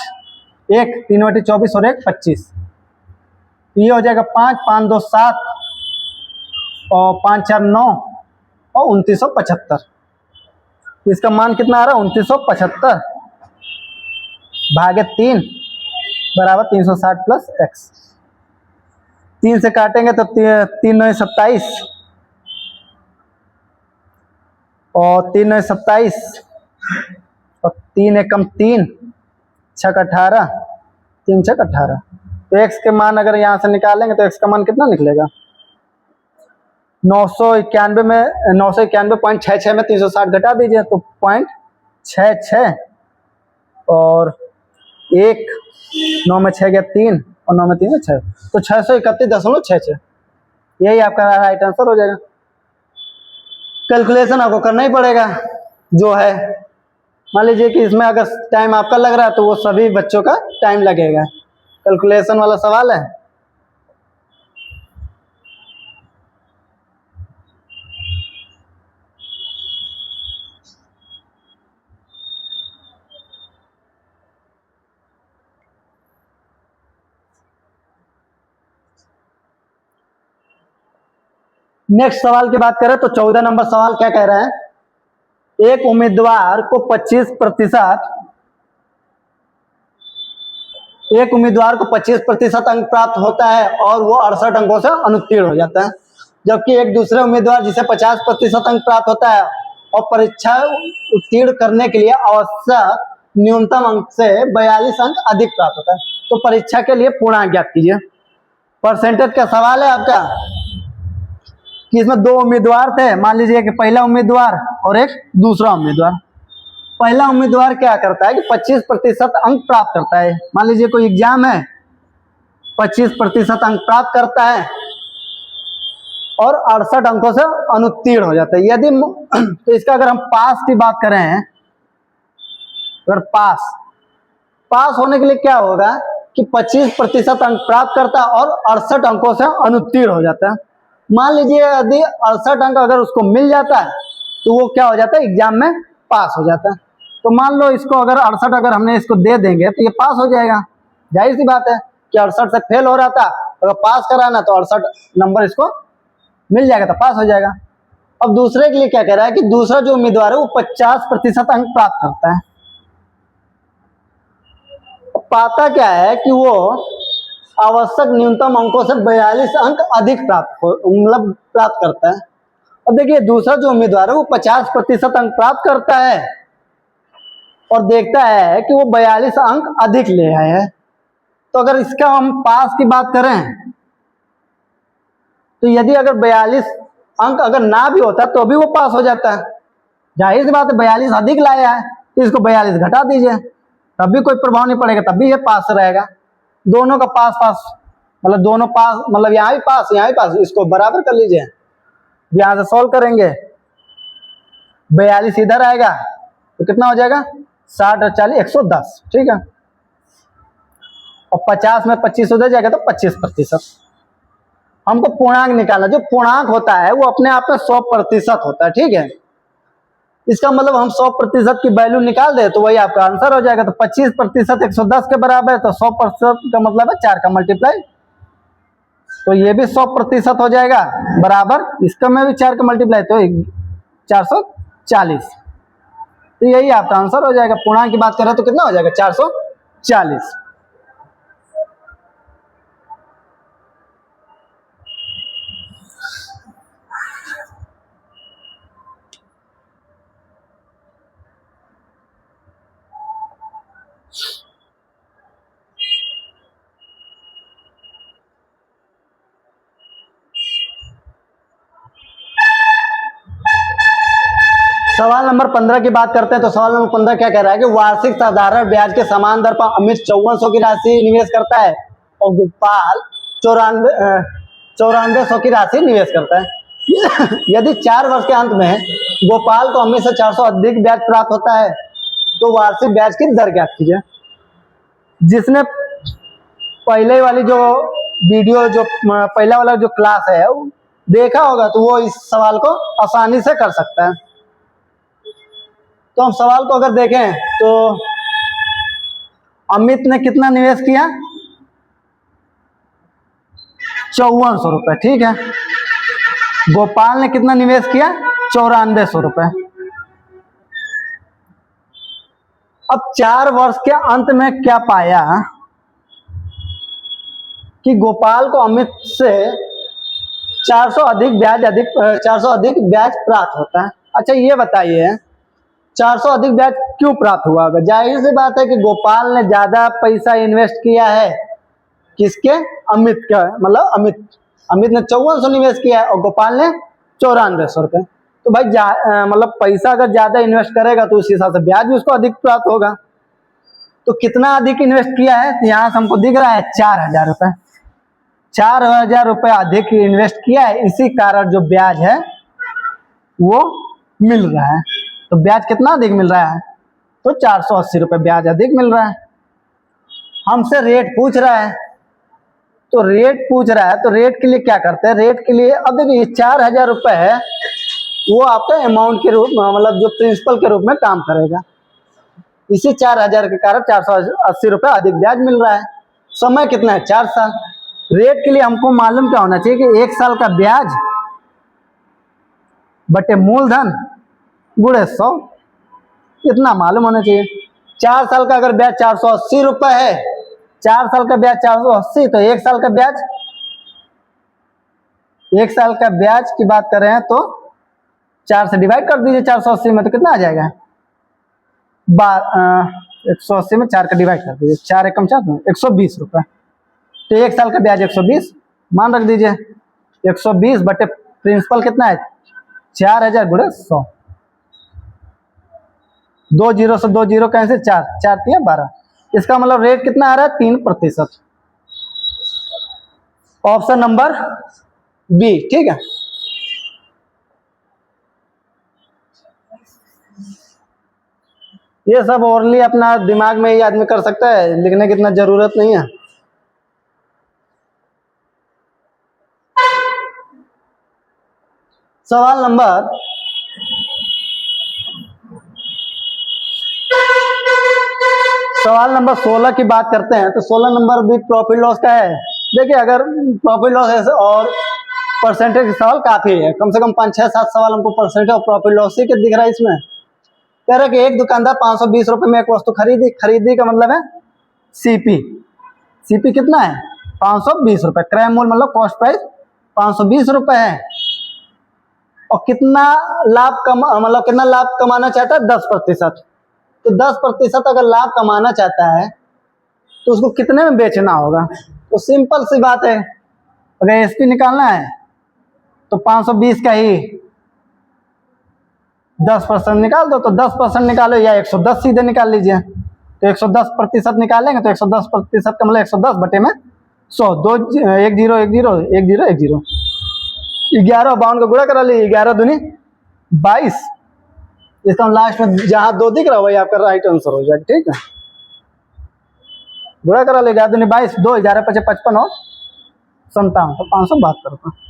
1 3 बटे 24 और 1 25, ये हो जाएगा 5 5 2 7 और 5 4 9 और 2975। इसका मान कितना आ रहा है 2975 भागे 3 बराबर 360 प्लस x। 3 से काटेंगे तो 3 9 27 और 3 9 27 और 3 एकम 3 6 18 3 6 18। तो x के मान अगर यहाँ से निकालेंगे तो x का मान कितना निकलेगा 991 में 991.66 में 360 घटा दीजिए तो 0.66 और 1 9 में 6 गया 3 और 9 में 3 6, तो 631.66, यही आपका राइट आंसर हो जाएगा। कैलकुलेशन आपको करना ही पड़ेगा जो है। मान लीजिए कि इसमें अगर टाइम आपका लग रहा है तो वो सभी बच्चों का टाइम लगेगा। कैलकुलेशन वाला सवाल है। नेक्स्ट सवाल की बात करें तो 14 नंबर सवाल क्या कह रहा है, एक उम्मीदवार को 25% अंक प्राप्त होता है और वो 68 अंकों से अनुत्तीर्ण हो जाता है, जबकि एक दूसरे उम्मीदवार जिसे 50% अंक प्राप्त होता है और परीक्षा उत्तीर्ण करने के लिए आवश्यक न्यूनतम अंक से 42 अंक अधिक प्राप्त होता है। तो परीक्षा के लिए पूर्णांक ज्ञात कीजिए। परसेंटेज का सवाल है आपका कि इसमें 2 उम्मीदवार थे, मान लीजिए कि पहला उम्मीदवार और एक दूसरा उम्मीदवार। पहला उम्मीदवार क्या करता है कि 25% अंक प्राप्त करता है। मान लीजिए कोई एग्जाम है, 25% अंक प्राप्त करता है और 68 अंकों से अनुत्तीर्ण हो जाता है। यदि तो इसका अगर हम पास की बात करें, अगर पास होने के लिए क्या होगा कि 25% अंक प्राप्त करता है और 68 अंकों से अनुत्तीर्ण हो जाता है। मान लीजिए यदि 68 अंक अगर उसको मिल जाता है तो वो क्या हो जाता है एग्जाम में पास हो जाता है। तो मान लो इसको अगर 68 अगर हमने इसको दे देंगे तो ये पास हो जाएगा। जाहिर सी बात है कि 68 से फेल हो रहा था, अगर पास कराना तो 68 नंबर इसको मिल जाएगा तो पास हो जाएगा। अब दूसरे के लिए क्या कह रहा है कि दूसरा जो उम्मीदवार है वो 50% अंक प्राप्त करता है। पाता क्या है कि वो आवश्यक न्यूनतम अंकों से 42 अंक अधिक प्राप्त करता है। अब देखिए दूसरा जो उम्मीदवार है वो 50% अंक प्राप्त करता है और देखता है कि वो 42 अंक अधिक ले आए हैं। तो अगर इसका हम पास की बात करें तो यदि अगर 42 अंक अगर ना भी होता तो भी वो पास हो जाता है। जाहिर सी बात है 42 अधिक लाया है तो इसको 42 घटा दीजिए, तब भी कोई प्रभाव नहीं पड़ेगा, तब भी ये पास रहेगा। दोनों का पास मतलब दोनों पास, मतलब यहाँ भी पास यहाँ भी पास, इसको बराबर कर लीजिए। यहां से सॉल्व करेंगे 42 इधर आएगा तो कितना हो जाएगा 60 और 40 110, ठीक है। और 50 में 25 उधर जाएगा तो 25%। हमको पूर्णांक निकालना, जो पूर्णांक होता है वो अपने आप में 100% होता है, ठीक है। इसका मतलब हम 100% की वैल्यू निकाल दे तो वही आपका आंसर हो जाएगा। तो 25% 110 के बराबर है तो 100% का मतलब है 4 का मल्टीप्लाई, तो ये भी 100% हो जाएगा बराबर इसका में भी 4 का मल्टीप्लाई तो 440। तो यही आपका आंसर हो जाएगा। पूर्णांक की बात करें तो कितना हो जाएगा 440। सवाल नंबर 15 की बात करते हैं तो सवाल नंबर 15 क्या कह रहा है कि वार्षिक साधारण ब्याज के समान दर पर अमित 5400 की राशि निवेश करता है और गोपाल 9400 की राशि निवेश करता है। यदि 4 वर्ष के अंत में गोपाल को अमित से 400 अधिक ब्याज प्राप्त होता है तो वार्षिक ब्याज की दर ज्ञात कीजिए। जिसने पहले वाली जो वीडियो जो पहला वाला जो क्लास है देखा होगा तो वो इस सवाल को आसानी से कर सकता है। तो हम सवाल को अगर देखें तो अमित ने कितना निवेश किया, 5400 रुपए, ठीक है। गोपाल ने कितना निवेश किया, 9400 रुपए। अब 4 वर्ष के अंत में क्या पाया कि गोपाल को अमित से 400 अधिक ब्याज प्राप्त होता है। अच्छा ये बताइए 400 अधिक ब्याज क्यों प्राप्त हुआ होगा? जाहिर सी बात है कि गोपाल ने ज्यादा पैसा इन्वेस्ट किया है, किसके, अमित का, मतलब अमित ने 5400 निवेश किया है और गोपाल ने 9400 रुपए। तो भाई मतलब पैसा अगर ज्यादा इन्वेस्ट करेगा तो उस हिसाब से ब्याज भी उसको अधिक प्राप्त होगा। तो कितना अधिक इन्वेस्ट किया है, तो यहाँ से हमको दिख रहा है 4000 रुपए। 4000 रुपए अधिक इन्वेस्ट किया है, इसी कारण जो ब्याज है वो मिल रहा है। तो ब्याज कितना अधिक मिल रहा है, तो 480 रुपए ब्याज अधिक मिल रहा है। हमसे रेट पूछ रहा है, तो रेट पूछ रहा है तो रेट के लिए क्या करते हैं, रेट के लिए अब देखिए 4000 रुपए है वो आपका अमाउंट के रूप में, मतलब जो प्रिंसिपल के रूप में काम करेगा। इसी 4000 के कारण 480 रुपए अधिक ब्याज मिल रहा है। समय कितना है, 4 साल। रेट के लिए हमको मालूम क्या होना चाहिए कि 1 साल का ब्याज बटे मूलधन गुणे 100, इतना मालूम होना चाहिए। 4 साल का अगर ब्याज 480 रुपए है, 4 साल का ब्याज 480, तो 1 साल का ब्याज, 1 साल का ब्याज की बात कर रहे हैं तो 4 से डिवाइड कर दीजिए 480 में, तो कितना आ जाएगा, 180 में 4 का डिवाइड कर दीजिए, 4 एकम 4, 120 रुपए। तो 1 साल का ब्याज 120 मान रख दीजिए। 120 बटे प्रिंसिपल कितना है, 4000 गुणे 100। 2 जीरो से 2 जीरो कैसे, 4 4 3 12। इसका मतलब रेट कितना आ रहा है, 3%। ऑप्शन नंबर बी, ठीक है। ये सब ओरली अपना दिमाग में ही आदमी कर सकता है, लिखने की इतना जरूरत नहीं है। सवाल नंबर 16 की बात करते हैं। तो 16 नंबर भी प्रॉफिट लॉस का है। देखिए अगर प्रॉफिट लॉस है और परसेंटेज सवाल काफी है, कम से कम 5 6 7 सवाल हमको परसेंटेज और प्रॉफिट लॉस ही के दिख रहा है इसमें। कह रहा है कि एक दुकानदार 520 रुपए में एक वस्तु खरीदी का मतलब है सीपी कितना है, 520 रुपए। क्रय मूल्य मतलब कॉस्ट प्राइस 520 रुपए है। और कितना लाभ कितना लाभ कमाना चाहता है, 10%। तो 10% अगर लाभ कमाना चाहता है तो उसको कितने में बेचना होगा। तो सिंपल सी बात है, अगर एसपी निकालना है तो 520 का ही 10% निकाल दो। तो 10% निकालो या 110 सीधे निकाल लीजिए। तो 110% निकालेंगे तो 110% का मतलब 110 बटे में 100, 2 1 0 1 0 1 0 1 0, 11 52 का गुणा करा लीजिए, 11 दूनी 22। इसका लास्ट में जहां 2 दिख रहा है वही आपका राइट आंसर हो जाएगा, ठीक है। गुणा करा लीजिए, 11 दूनी 22, 2 11 5 55 और 57, तो 572 रुपये।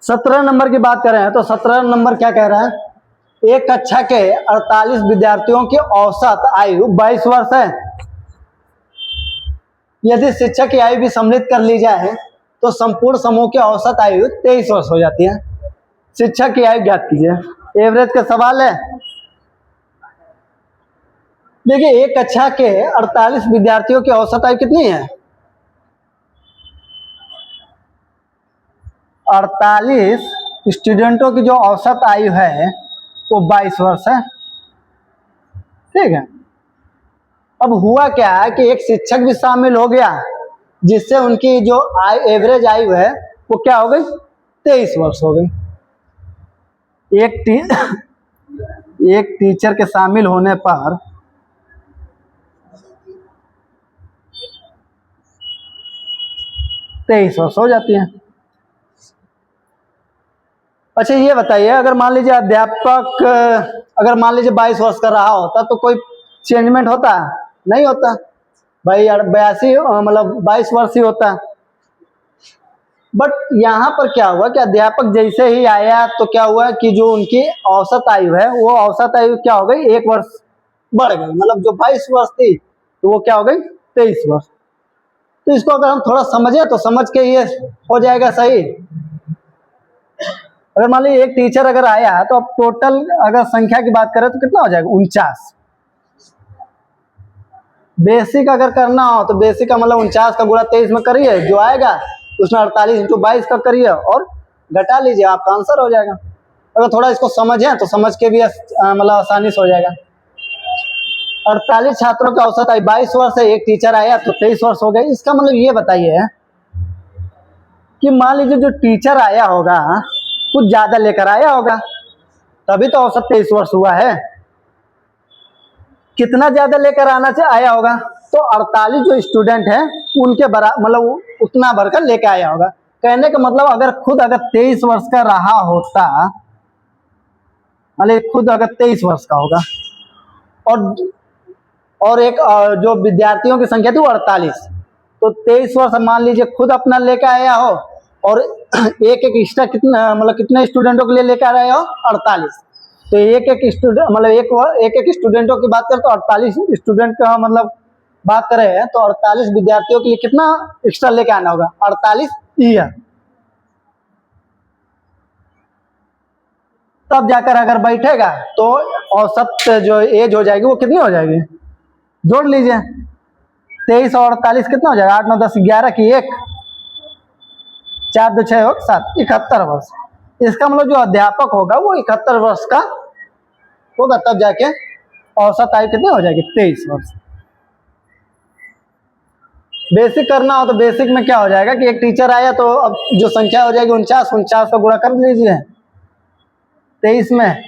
सत्रह नंबर की बात करें तो 17 नंबर क्या कह रहा है, एक कक्षा के 48 विद्यार्थियों की औसत आयु 22 वर्ष है। यदि शिक्षक की आयु भी सम्मिलित कर ली जाए तो संपूर्ण समूह की औसत आयु 23 वर्ष हो जाती है। शिक्षक की आयु ज्ञात कीजिए। एवरेज का सवाल है। देखिए एक कक्षा के 48 विद्यार्थियों की औसत आयु कितनी है, 48 स्टूडेंटों की जो औसत आयु है वो 22 वर्ष है, ठीक है। अब हुआ क्या है कि एक शिक्षक भी शामिल हो गया जिससे उनकी जो एवरेज आयु है वो क्या हो गई, 23 वर्ष हो गई। एक टीचर के शामिल होने पर 23 वर्ष हो जाती है। अच्छा ये बताइए, अगर मान लीजिए अध्यापक अगर मान लीजिए 22 वर्ष का रहा होता तो कोई चेंजमेंट होता? नहीं होता भाई, 82 मतलब 22 वर्ष ही होता। बट यहाँ पर क्या हुआ कि अध्यापक जैसे ही आया तो क्या हुआ कि जो उनकी औसत आयु है वो औसत आयु क्या हो गई, 1 वर्ष बढ़ गई। मतलब जो 22 वर्ष थी तो वो क्या हो गई, 23 वर्ष। तो इसको अगर हम थोड़ा समझे तो समझ के ये हो जाएगा सही। अगर मान लीजिए एक टीचर अगर आया तो अब टोटल अगर संख्या की बात करें तो कितना हो जाएगा, 49। बेसिक अगर करना हो तो बेसिक का मतलब 49 का गुणा 23 में करिए, जो आएगा उसमें 48 × 22 का करिए और घटा लीजिए, आपका आंसर हो जाएगा। अगर थोड़ा इसको समझें तो समझ के भी मतलब आसानी से हो जाएगा। 48 छात्रों का औसत आई 22 वर्ष है, एक टीचर आया तो 23 वर्ष हो गए। इसका मतलब ये बताइए कि मान लीजिए जो टीचर आया होगा कुछ ज्यादा लेकर आया होगा, तभी तो औसत 23 वर्ष हुआ है। कितना ज्यादा लेकर आया होगा, तो 48 जो स्टूडेंट हैं उनके बराबर मतलब उतना भरकर लेकर आया होगा। कहने का मतलब अगर 23 वर्ष का रहा होता, मतलब खुद अगर 23 वर्ष का होगा और एक जो विद्यार्थियों की संख्या थी वो 48, तो 23 वर्ष मान लीजिए खुद अपना लेकर आया हो और एक एक्स्ट्रा कितना मतलब कितने स्टूडेंटों के लिए लेकर आया हो, 48। तो एक स्टूडेंट मतलब एक स्टूडेंटों की बात करें तो 48 स्टूडेंट का मतलब बात करें तो 48 विद्यार्थियों के लिए कितना एक्स्ट्रा लेके आना होगा, 48 ईयर। तब जाकर अगर बैठेगा तो औसत जो एज हो जाएगी वो कितनी हो जाएगी, जोड़ लीजिए 23 और 48 कितना हो जाएगा, 8 9 10 11 की 1 4 2 6 और 7 71 वर्ष। इसका मतलब जो अध्यापक होगा वो 71 वर्ष का होगा, तब जाके औसत आयु कितनी हो जाएगी, 23 वर्ष। बेसिक करना हो तो बेसिक में क्या हो जाएगा कि एक टीचर आया तो अब जो संख्या हो जाएगी 49 का गुणा कर लीजिए 23 में,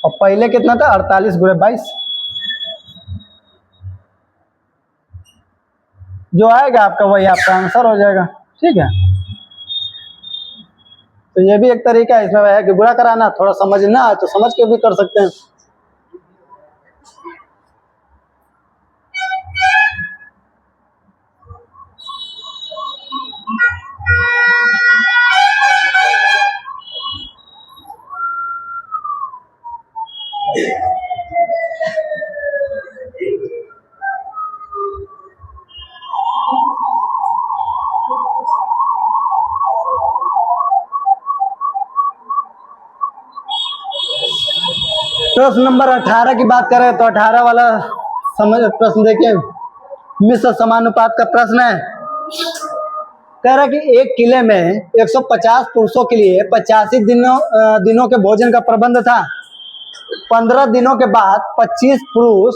और पहले कितना था 48 × 22, जो आएगा आपका वही आपका आंसर हो जाएगा। ठीक है, तो ये भी एक तरीका है इसमें है कि गुणा कराना, थोड़ा समझना है तो समझ के भी कर सकते हैं। प्रश्न नंबर 18 की बात करें तो 18 वाला समझ प्रश्न देखिए, मिश्र समानुपात का प्रश्न है। कह रहा है कि एक किले में 150 पुरुषों के लिए 85 दिनों के भोजन का प्रबंध था। 15 दिनों के बाद 25 पुरुष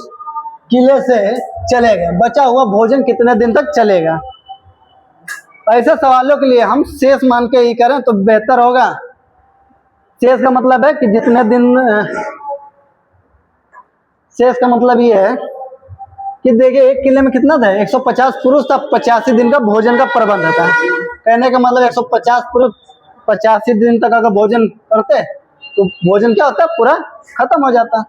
किले से चले गए, बचा हुआ भोजन कितने दिन तक चलेगा। ऐसे सवालों के लिए हम शेष मान के ही करें तो बेहतर होगा। शेष का मतलब है कि जितने दिन, शेष का मतलब ये है कि देखिए एक किले में कितना था, 150 पुरुष था, 85 दिन का भोजन का प्रबंध था। कहने का मतलब 150 पुरुष 85 दिन तक अगर भोजन करते तो भोजन क्या होता, पूरा खत्म हो जाता।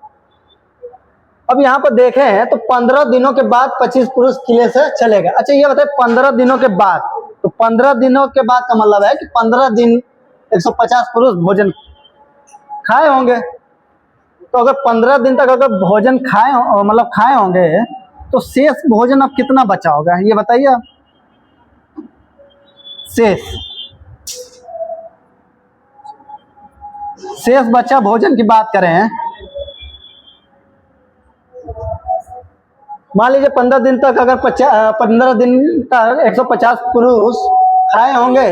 अब यहाँ पर देखें तो 15 दिनों के बाद 25 पुरुष किले से चले गए। अच्छा ये बताए 15 दिनों के बाद, तो 15 दिनों के बाद का मतलब है कि 15 दिन 150 पुरुष भोजन खाए होंगे। तो अगर 15 दिन तक अगर भोजन खाए होंगे तो शेष भोजन अब कितना बचा होगा, ये बताइए आप। शेष बचा भोजन की बात करें, मान लीजिए 15 दिन तक अगर 15 दिन तक 150 पुरुष खाए होंगे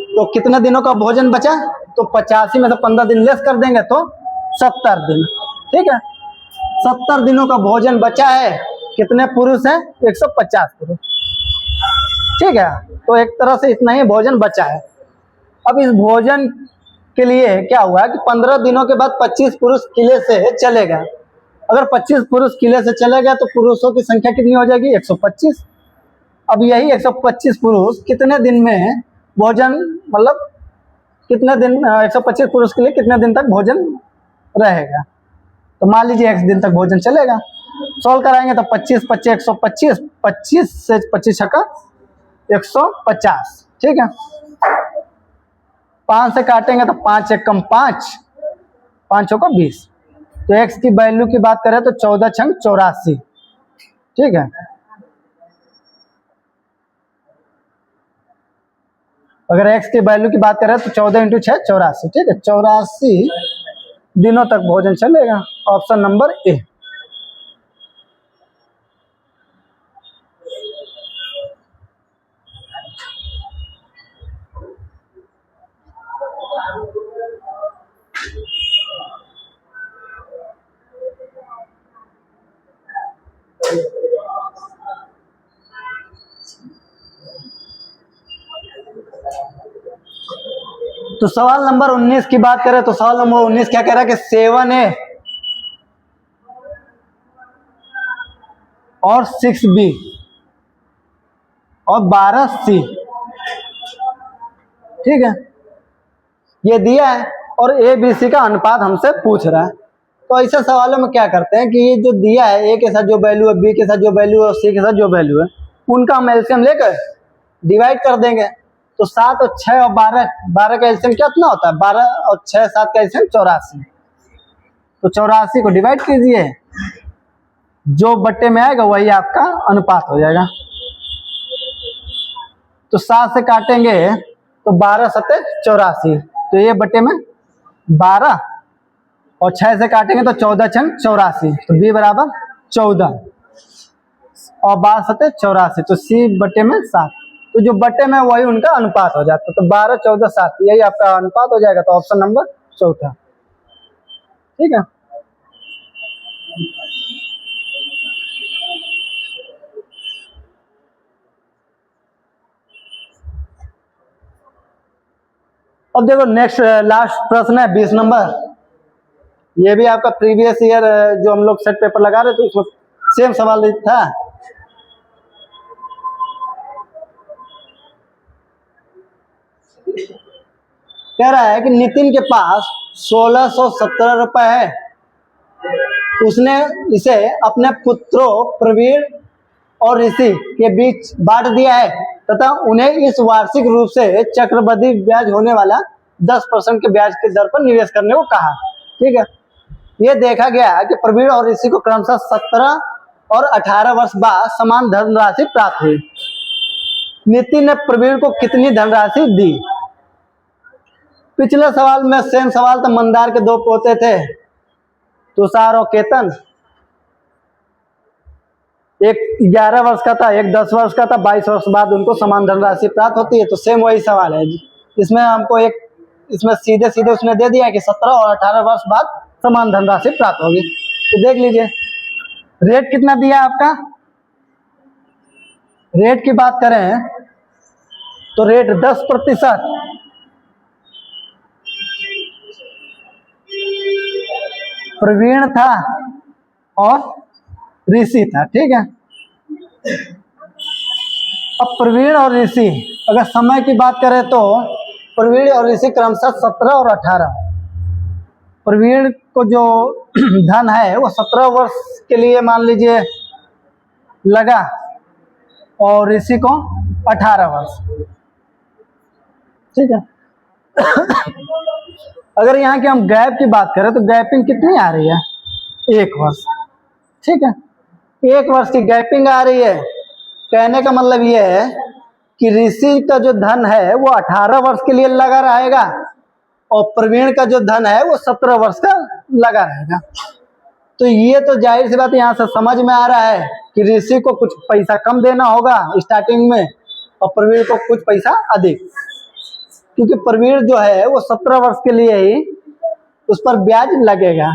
तो कितने दिनों का भोजन बचा, तो 85 में से 15 दिन लेस कर देंगे तो 70 दिन। ठीक है, 70 दिनों का भोजन बचा है। कितने पुरुष हैं, 150 पुरुष। ठीक है, तो एक तरह से इतना ही भोजन बचा है। अब इस भोजन के लिए क्या हुआ कि 15 दिनों के बाद 25 पुरुष किले से चले गए। अगर 25 पुरुष किले से चले गए तो पुरुषों की संख्या कितनी हो जाएगी? 125। अब यही 125 पुरुष कितने दिन में भोजन, मतलब कितने दिन, 125 पुरुष के लिए कितने दिन तक भोजन रहेगा? तो मान लीजिए x दिन तक भोजन चलेगा। सॉल्व कराएंगे तो 25 25 125, 25 से 25 छक्का 150, ठीक है। 5 से काटेंगे तो 5 एक कम 5, 5 चौका 20। तो x की वैल्यू की बात करें तो 14 छंग 84, ठीक है। अगर x की वैल्यू की बात करें तो 14 इंटू 6 84, ठीक है। 84 दिनों तक भोजन चलेगा। Option number A. तो सवाल नंबर 19 की बात करें तो सवाल नंबर 19 क्या कह रहा है कि 7A और 6B और 12C, ठीक है, ये दिया है और ABC का अनुपात हमसे पूछ रहा है। तो ऐसे सवालों में क्या करते हैं कि ये जो दिया है, A के साथ जो वैल्यू है, B के साथ जो वैल्यू है और C के साथ जो वैल्यू है, उनका हम एलसीएम लेकर डिवाइड कर देंगे। तो 7 और 6 और 12, 12 का एलसीएम कितना होता है? 12 और 6 7 का एलसीएम 84। तो 84 को डिवाइड कीजिए, जो बट्टे में आएगा वही आपका अनुपात हो जाएगा। तो 7 से काटेंगे तो 12 सत्ते 84, तो ये बट्टे में 12, और 6 से काटेंगे तो 14 छंग 84, तो B बराबर 14 और 12 सत्ते 84, तो C बट्टे में 7। तो जो बट्टे में वही उनका अनुपात हो जाता है। तो 12 14 7 यही आपका अनुपात हो जाएगा। तो ऑप्शन नंबर चौथा, ठीक है। अब देखो नेक्स्ट लास्ट प्रश्न है 20 नंबर। ये भी आपका प्रीवियस ईयर जो हम लोग सेट पेपर लगा रहे थे उसमें सेम सवाल था। कह रहा है कि नितिन के पास 1617 रुपए है, उसने इसे अपने पुत्रों प्रवीण और ऋषि के बीच बांट दिया है तथा उन्हें इस वार्षिक रूप से चक्रवृद्धि ब्याज होने वाला 10% के ब्याज की दर पर निवेश करने को कहा, ठीक है। ये देखा गया है कि प्रवीण और ऋषि को क्रमशः 17 और 18 वर्ष बाद समान धनराशि प्राप्त हुई। नितिन ने प्रवीण को कितनी धनराशि दी? पिछले सवाल में सेम सवाल था, मंदार के 2 पोते थे, तुषार और केतन। एक 11 वर्ष का था, एक 10 वर्ष का था, 22 वर्ष बाद उनको समान धनराशि प्राप्त होती है। तो सेम वही सवाल है। इसमें हमको एक, इसमें सीधे सीधे उसने दे दिया है कि 17 और 18 वर्ष बाद समान धनराशि प्राप्त होगी। तो देख लीजिए रेट कितना दिया है आपका। रेट की बात करें तो रेट 10% प्रवीण था और ऋषि था, ठीक है। अब प्रवीण और ऋषि, अगर समय की बात करें तो प्रवीण और ऋषि क्रमशः 17 और 18। प्रवीण को जो धन है वो 17 वर्ष के लिए मान लीजिए लगा और ऋषि को 18 वर्ष, ठीक है। अगर यहाँ की हम गैप की बात करें तो गैपिंग कितनी आ रही है? 1 वर्ष, ठीक है। 1 वर्ष की गैपिंग आ रही है। कहने का मतलब ये है कि ऋषि का जो धन है वो 18 वर्ष के लिए लगा रहेगा और प्रवीण का जो धन है वो 17 वर्ष का लगा रहेगा। तो ये तो जाहिर सी बात यहाँ से समझ में आ रहा है कि ऋषि को कुछ पैसा कम देना होगा स्टार्टिंग में और प्रवीण को कुछ पैसा अधिक, क्योंकि प्रवीण जो है वो 17 वर्ष के लिए ही उस पर ब्याज लगेगा।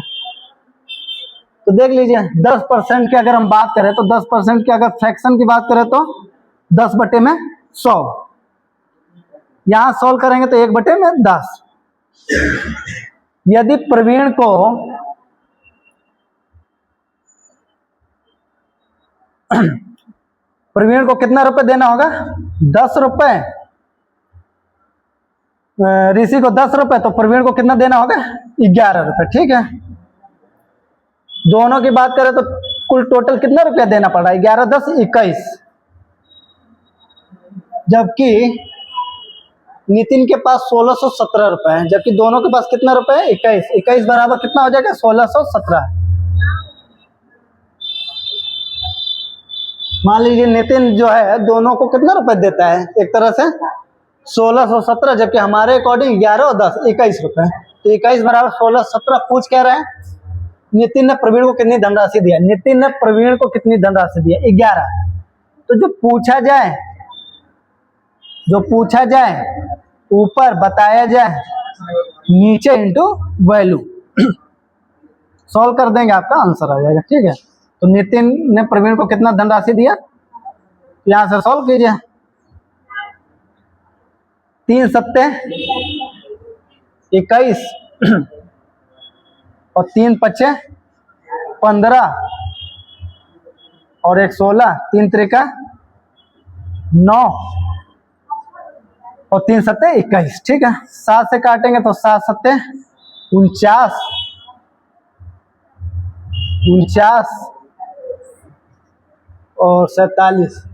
तो देख लीजिए 10% की अगर हम बात करें तो 10% की अगर फ्रैक्शन की बात करें तो 10/100। यहां सोल्व करेंगे तो 1/10। यदि प्रवीण को प्रवीण को कितना रुपए देना होगा? 10 रुपए। ऋषि को 10 रुपए, तो प्रवीण को कितना देना होगा? 11 रुपए। ठीक है, दोनों की बात करें तो कुल टोटल कितना रुपया देना पड़ रहा है? 11 10 21। जबकि नितिन के पास 1617 रुपए है, जबकि दोनों के पास कितना रुपए है? 21। 21 बराबर कितना हो जाएगा? 1617। मान लीजिए नितिन जो है दोनों को कितना रुपए देता है? एक तरह से 1617, जबकि हमारे अकॉर्डिंग 11 और 10 21 रुपए। तो 21 बराबर 1617 पूछ कह रहे हैं नितिन ने प्रवीण को कितनी धनराशि दिया? नितिन ने प्रवीण को कितनी धनराशि दिया? 11। तो जो पूछा जाए ऊपर बताया जाए, नीचे इंटू वैल्यू। सॉल्व कर देंगे, आपका आंसर आ जाएगा। ठीक है, तो नितिन ने प्रवीण को कितना धनराशि दिया? यहां से सॉल्व कीजिए। 3 सत्ते 21 और 3 पच्चे 15 और 1 16, 3 त्रिका 9 और 3 सत्ते 21। ठीक है, 7 से काटेंगे तो 7 सत्ते 49 और 47।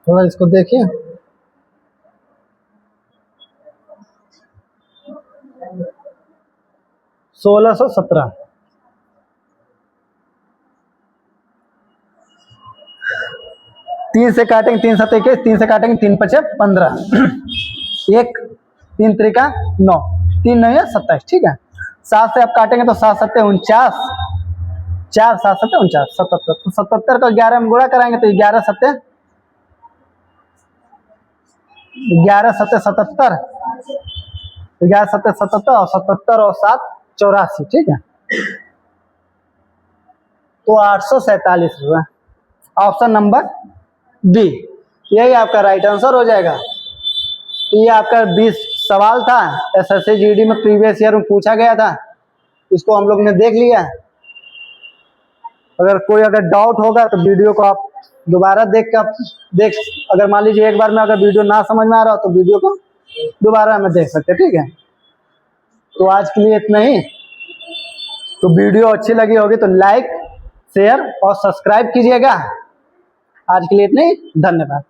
थोड़ा इसको देखिए, 1617। तीन से काटेंगे 3 सत्ते 21, 3 से काटेंगे 3 पचे 15, 1 3 त्रिका 9, 3 9 27। ठीक है, 7 से आप काटेंगे तो 7 सत्ते 49, 4 7 सत्ते 49 77। तो 77 को 11 में गुणा कराएंगे तो 11 सत्ते 77, 11 सत्ते 77 और 77 और 7 84। ठीक है, तो 847 रुपये। ऑप्शन नंबर बी यही आपका राइट आंसर हो जाएगा। तो ये आपका 20 सवाल था, एसएससी जीडी में प्रीवियस ईयर में पूछा गया था, इसको हम लोग ने देख लिया। अगर डाउट होगा तो वीडियो को आप दोबारा देख, अगर मान लीजिए एक बार में अगर वीडियो ना समझ में आ रहा हो तो वीडियो को दोबारा में देख सकते हैं। ठीक है, तो आज के लिए इतना ही। तो वीडियो अच्छी लगी होगी तो लाइक शेयर और सब्सक्राइब कीजिएगा। आज के लिए इतना ही, धन्यवाद।